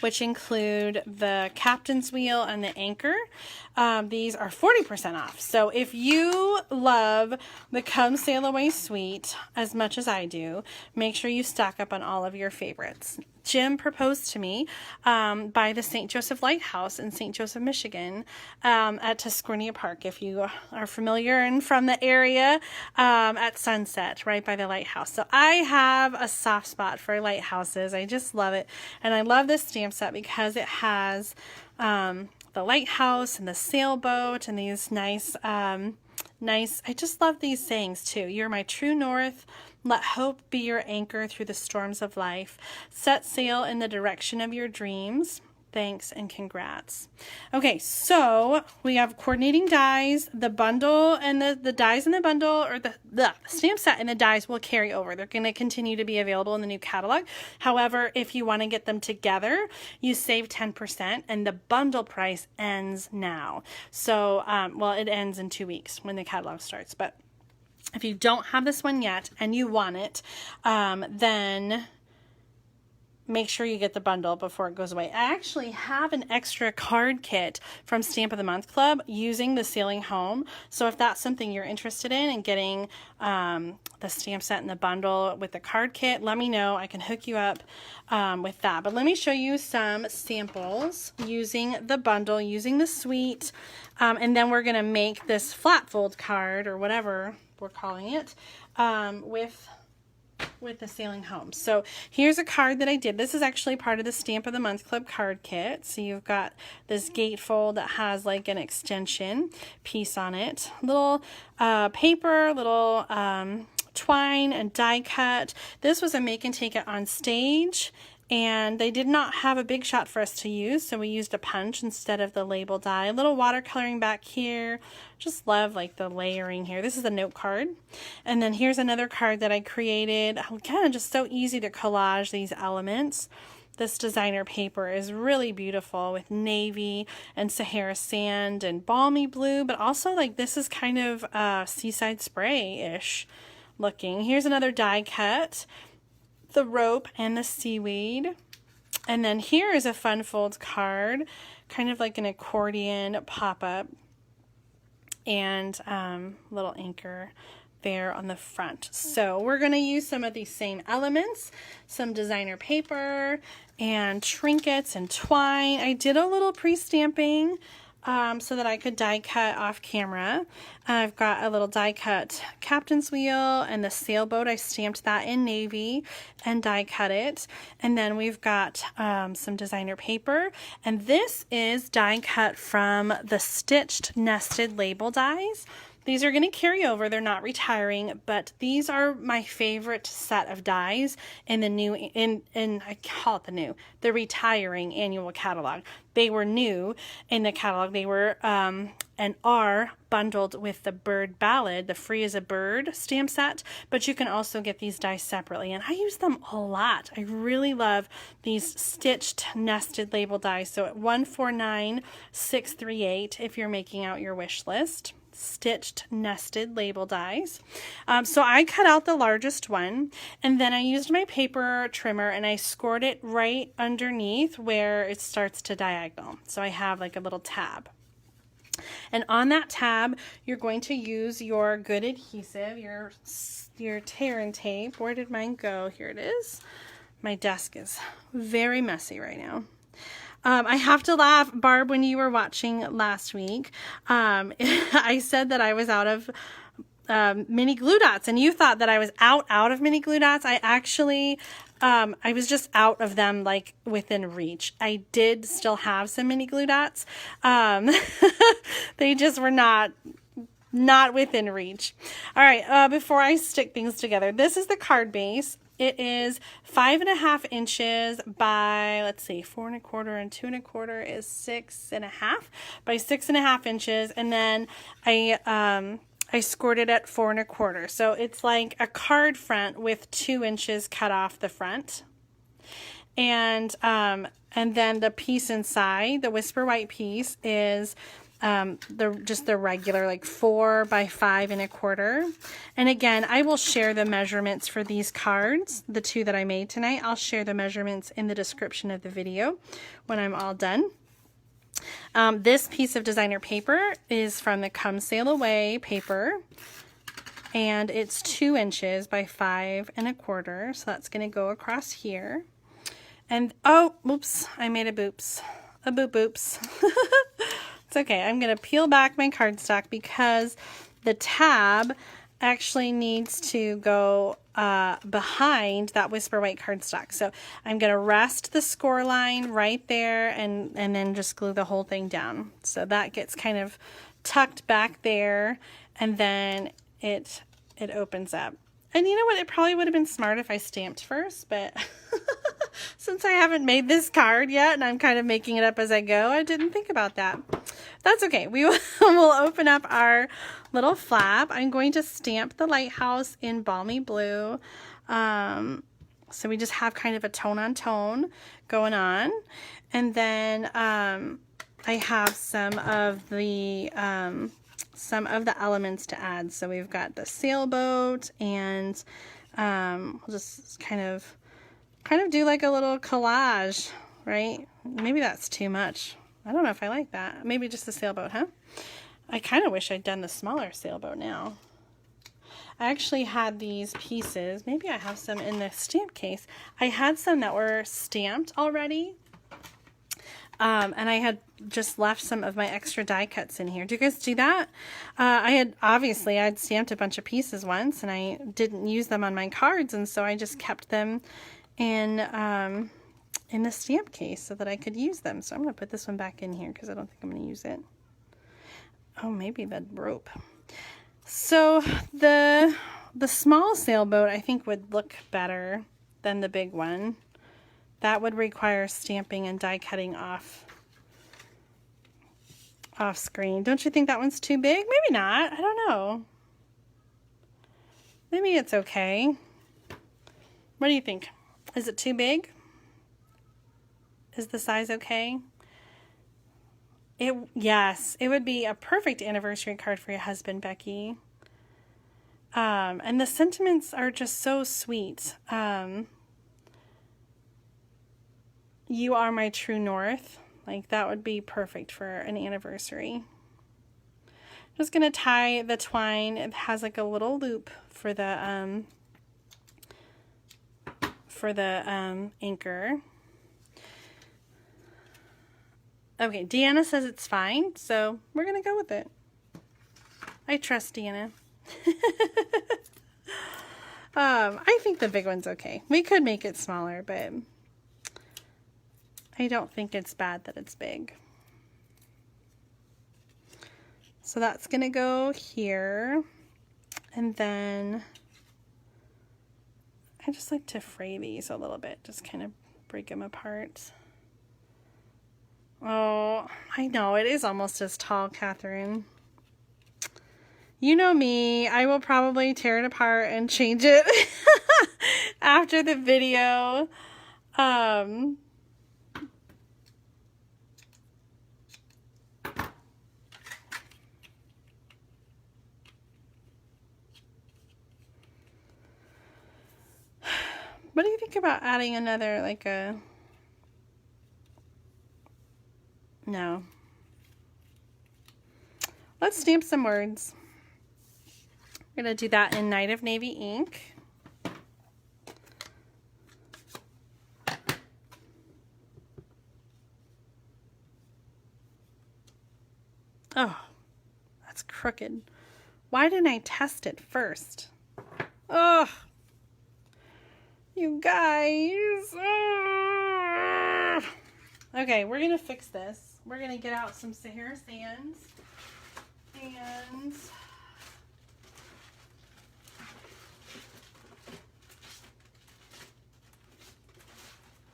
which include the captain's wheel and the anchor. These are 40% off. So if you love the Come Sail Away suite as much as I do, make sure you stock up on all of your favorites. Jim proposed to me by the St. Joseph Lighthouse in St. Joseph, Michigan, at Tuscarora Park. If you are familiar and from the area, at sunset, right by the lighthouse. So I have a soft spot for lighthouses. I just love it. And I love this stamp set because it has the lighthouse and the sailboat and these nice, I just love these sayings too. You're my true north. Let hope be your anchor through the storms of life. Set sail in the direction of your dreams. Thanks and congrats. Okay, so we have coordinating dies. The bundle and the dies in the bundle, or the stamp set and the dies, will carry over. They're going to continue to be available in the new catalog. However, if you want to get them together, you save 10%, and the bundle price ends now. So, well, it ends in 2 weeks when the catalog starts. But if you don't have this one yet and you want it, then make sure you get the bundle before it goes away. I actually have an extra card kit from Stamp of the Month Club using the Sailing Home. So if that's something you're interested in and getting the stamp set and the bundle with the card kit, let me know. I can hook you up with that. But let me show you some samples using the bundle, using the suite, and then we're going to make this flat fold card, or whatever we're calling it, with with the Sailing Home. So here's a card that I did. This is actually part of the Stamp of the Month Club card kit. So you've got this gatefold that has like an extension piece on it. Little paper, little twine and die cut. This was a make and take it on stage, and they did not have a big shot for us to use, so we used a punch instead of the label die. A little watercoloring back here. Just love like the layering here. This is a note card. And then here's another card that I created. Again, just so easy to collage these elements. This designer paper is really beautiful with navy and Sahara sand and balmy blue, but also like this is kind of seaside spray-ish looking. Here's another die cut. The rope and the seaweed. And then here is a fun fold card, kind of like an accordion pop-up, and little anchor there on the front. So we're going to use some of these same elements, some designer paper and trinkets and twine. I did a little pre-stamping so that I could die cut off camera. I've got a little die cut captain's wheel and the sailboat. I stamped that in navy and die cut it. And then we've got some designer paper. And this is die cut from the stitched nested label dies. These are going to carry over. They're not retiring, but these are my favorite set of dies in the new, I call it the retiring annual catalog. They were new in the catalog. They were and are bundled with the Bird Ballad, the Free as a Bird stamp set, but you can also get these dies separately, and I use them a lot. I really love these stitched nested label dies. So at $149,638 if you're making out your wish list. Stitched nested label dies. So I cut out the largest one, and then I used my paper trimmer and I scored it right underneath where it starts to diagonal. So I have like a little tab. And on that tab, you're going to use your good adhesive, your tear and tape. Where did mine go? Here it is. My desk is very messy right now. I have to laugh, Barb, when you were watching last week, I said that I was out of mini glue dots, and you thought that I was out of mini glue dots. I actually, I was just out of them, like within reach. I did still have some mini glue dots. They just were not within reach. All right, before I stick things together, this is the card base. It is 5.5 inches by, let's see, 4 1/4 and 2 1/4 is 6.5 by 6.5 inches. And then I scored it at 4 1/4. So it's like a card front with 2 inches cut off the front. And then the piece inside, the Whisper White piece, is just the regular like 4 by 5 1/4. And again, I will share the measurements for these cards, the two that I made tonight. I'll share the measurements in the description of the video when I'm all done. This piece of designer paper is from the Come Sail Away paper, and it's 2 inches by 5 1/4. So that's going to go across here. And oh, oops, I made a boops. A boop-boops. It's okay. I'm going to peel back my cardstock because the tab actually needs to go behind that Whisper White cardstock. So I'm going to rest the score line right there and then just glue the whole thing down. So that gets kind of tucked back there, and then it opens up. And you know what? It probably would have been smart if I stamped first, but since I haven't made this card yet and I'm kind of making it up as I go, I didn't think about that. That's okay. We'll open up our little flap. I'm going to stamp the lighthouse in Balmy blue. So we just have kind of a tone on tone going on. And then I have some of the elements to add. So we've got the sailboat, and we'll just kind of do like a little collage, right? Maybe that's too much. I don't know if I like that. Maybe just the sailboat, huh? I kind of wish I'd done the smaller sailboat now. I actually had these pieces. Maybe I have some in the stamp case. I had some that were stamped already. And I had just left some of my extra die cuts in here. Do you guys do that? I'd stamped a bunch of pieces once and I didn't use them on my cards, and so I just kept them in the stamp case so that I could use them. So I'm going to put this one back in here because I don't think I'm going to use it. Oh, maybe the rope. So the small sailboat I think would look better than the big one. That would require stamping and die cutting off screen. Don't you think that one's too big? Maybe not. I don't know. Maybe it's okay. What do you think? Is it too big? Is the size okay? Yes, it would be a perfect anniversary card for your husband, Becky. And the sentiments are just so sweet. You are my true north. Like, that would be perfect for an anniversary. I'm just going to tie the twine. It has like a little loop for the anchor. Okay, Deanna says it's fine, so we're going to go with it. I trust Deanna. I think the big one's okay. We could make it smaller, but I don't think it's bad that it's big. So that's going to go here. And then I just like to fray these a little bit, just kind of break them apart. Oh, I know, it is almost as tall, Catherine. You know me, I will probably tear it apart and change it after the video. What do you think about adding another, like a... No. Let's stamp some words. We're going to do that in Night of Navy ink. Oh, that's crooked. Why didn't I test it first? Oh, you guys. Oh. Okay, we're going to fix this. We're going to get out some Sahara sands and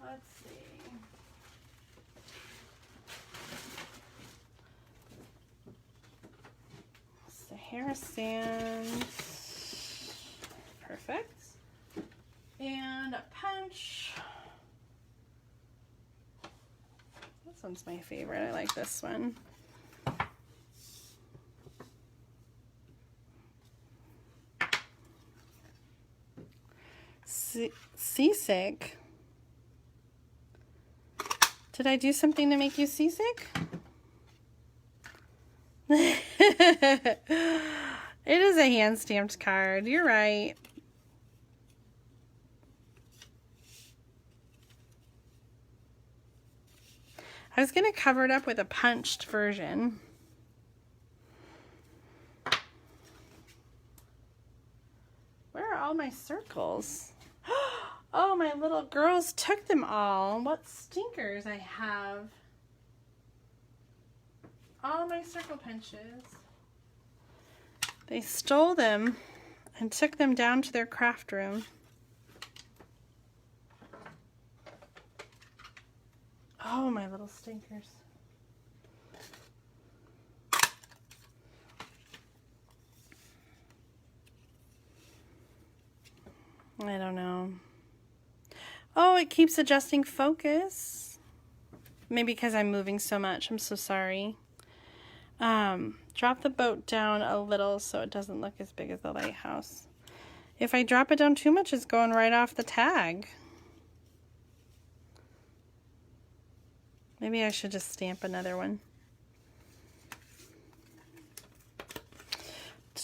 let's see. Sahara sands. Perfect. And a punch. This one's my favorite. I like this one. Seasick? Did I do something to make you seasick? It is a hand-stamped card. You're right. I was going to cover it up with a punched version. Where are all my circles? Oh, my little girls took them all. What stinkers I have. All my circle punches. They stole them and took them down to their craft room. Oh, my little stinkers. I don't know. Oh, it keeps adjusting focus. Maybe because I'm moving so much. I'm so sorry. Drop the boat down a little so it doesn't look as big as the lighthouse. If I drop it down too much, it's going right off the tag. Maybe I should just stamp another one.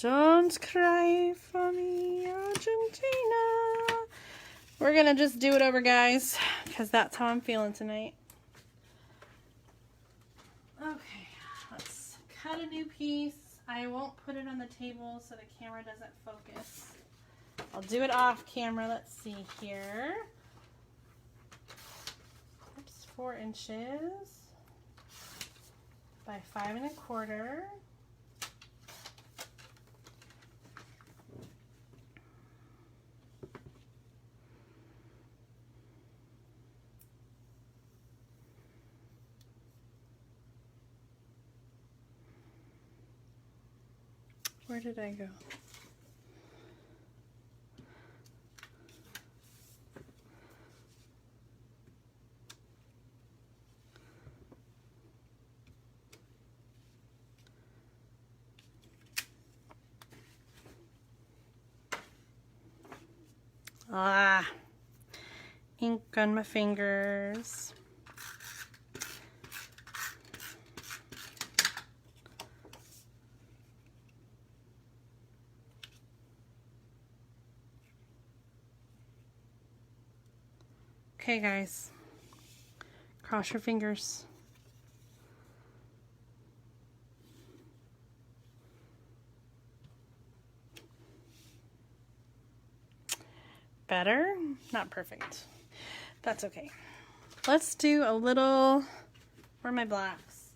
Don't cry for me, Argentina. We're going to just do it over, guys, because that's how I'm feeling tonight. Okay, let's cut a new piece. I won't put it on the table so the camera doesn't focus. I'll do it off camera. Let's see here. Oops, 4 inches by 5 1/4. Where did I go? Ah, ink on my fingers. Okay, guys, cross your fingers. Better? Not perfect. That's okay. Let's do a little, where are my blacks?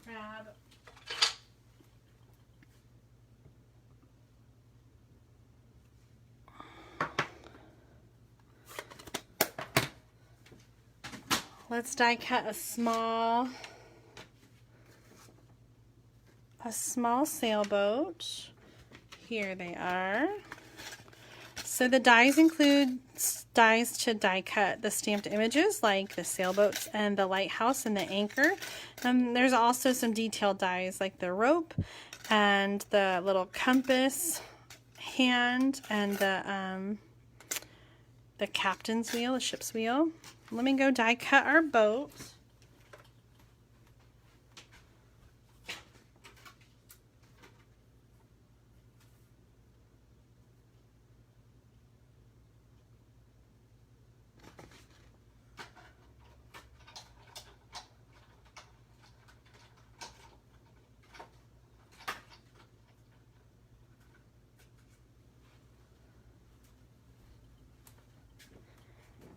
Let's grab let's die cut a small sailboat. Here they are. So the dies include dies to die cut the stamped images like the sailboats and the lighthouse and the anchor. There's also some detailed dies like the rope and the little compass hand and the captain's wheel, the ship's wheel. Let me go die cut our boat.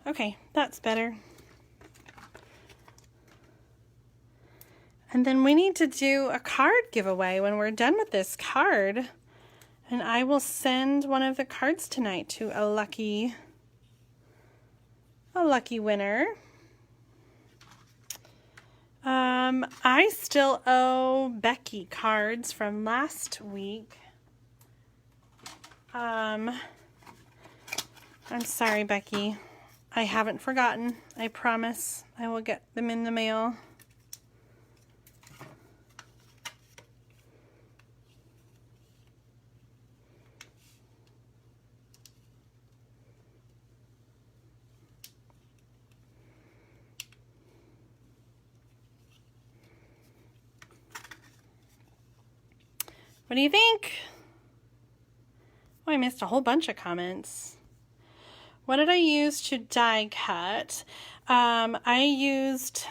Okay, that's better. And then we need to do a card giveaway when we're done with this card. And I will send one of the cards tonight to a lucky winner. I still owe Becky cards from last week. I'm sorry, Becky. I haven't forgotten. I promise I will get them in the mail. What do you think? Oh, I missed a whole bunch of comments. What did I use to die cut? I used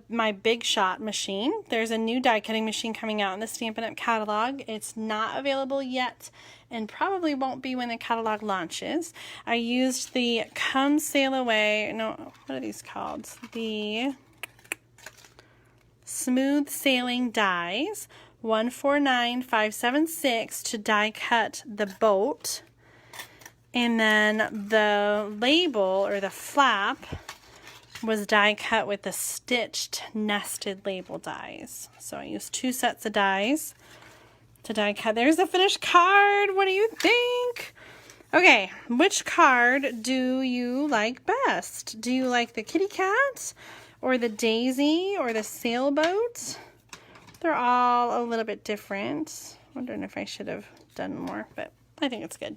my Big Shot machine. There's a new die cutting machine coming out in the Stampin' Up! Catalog. It's not available yet and probably won't be when the catalog launches. I used the Come Sail Away, no, what are these called? The Smooth Sailing Dies, 149576 to die cut the boat. And then the label or the flap was die cut with the stitched nested label dies. So I used 2 sets of dies to die cut. There's the finished card. What do you think? Okay, which card do you like best? Do you like the kitty cat or the daisy or the sailboat? They're all a little bit different. Wondering if I should have done more, but I think it's good.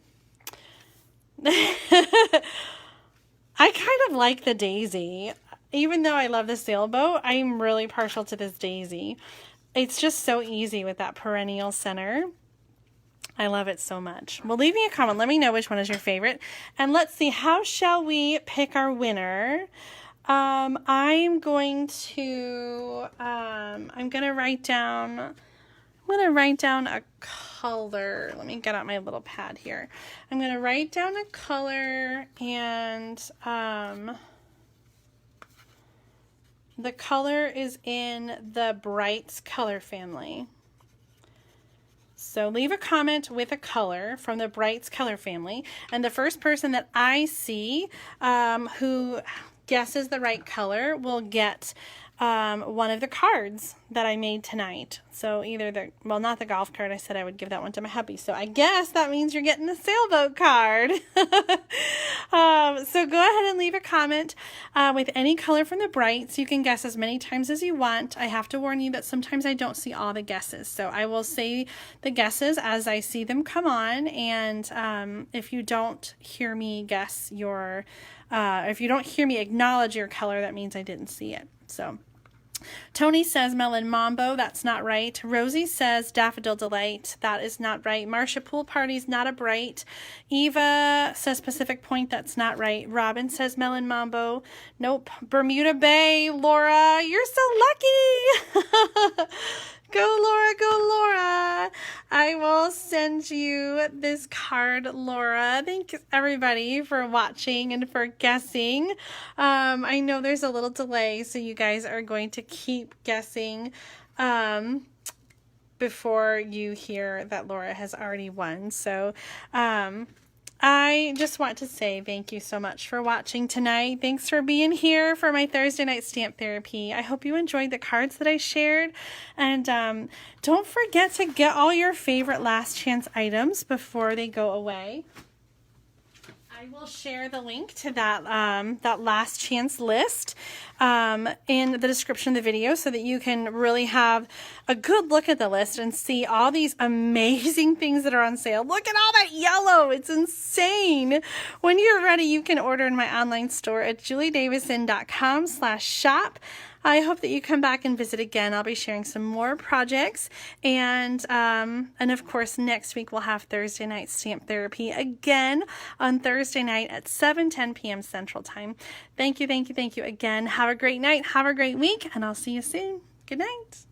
I kind of like the daisy. Even though I love the sailboat, I'm really partial to this daisy. It's just so easy with that perennial center. I love it so much. Well, leave me a comment. Let me know which one is your favorite. And let's see, how shall we pick our winner? I'm going to write down, a color. Let me get out my little pad here. I'm going to write down a color, and the color is in the Brights color family. So leave a comment with a color from the Brights color family, and the first person that I see who guesses the right color will get one of the cards that I made tonight. So either not the golf card. I said I would give that one to my hubby. So I guess that means you're getting the sailboat card. So go ahead and leave a comment with any color from the Brights. You can guess as many times as you want. I have to warn you that sometimes I don't see all the guesses. So I will say the guesses as I see them come on. And if you don't hear me guess if you don't hear me acknowledge your color, that means I didn't see it. So Tony says Melon Mambo. That's not right. Rosie says Daffodil Delight. That is not right. Marcia Pool Party's not a Bright. Eva says Pacific Point. That's not right. Robin says Melon Mambo. Nope. Bermuda Bay. Laura, you're so lucky. Go Laura, go Laura. I will send you this card, Laura. Thanks everybody for watching and for guessing. I know there's a little delay, so you guys are going to keep guessing before you hear that Laura has already won. So I just want to say thank you so much for watching tonight. Thanks for being here for my Thursday night stamp therapy. I hope you enjoyed the cards that I shared. And don't forget to get all your favorite last chance items before they go away. I will share the link to that that last chance list in the description of the video so that you can really have a good look at the list and see all these amazing things that are on sale. Look at all that yellow. It's insane. When you're ready, you can order in my online store at juliedavison.com/shop. I hope that you come back and visit again. I'll be sharing some more projects, and of course next week we'll have Thursday night stamp therapy again on Thursday night at 7:10 p.m. Central Time. Thank you again. Have a great night. Have a great week, and I'll see you soon. Good night.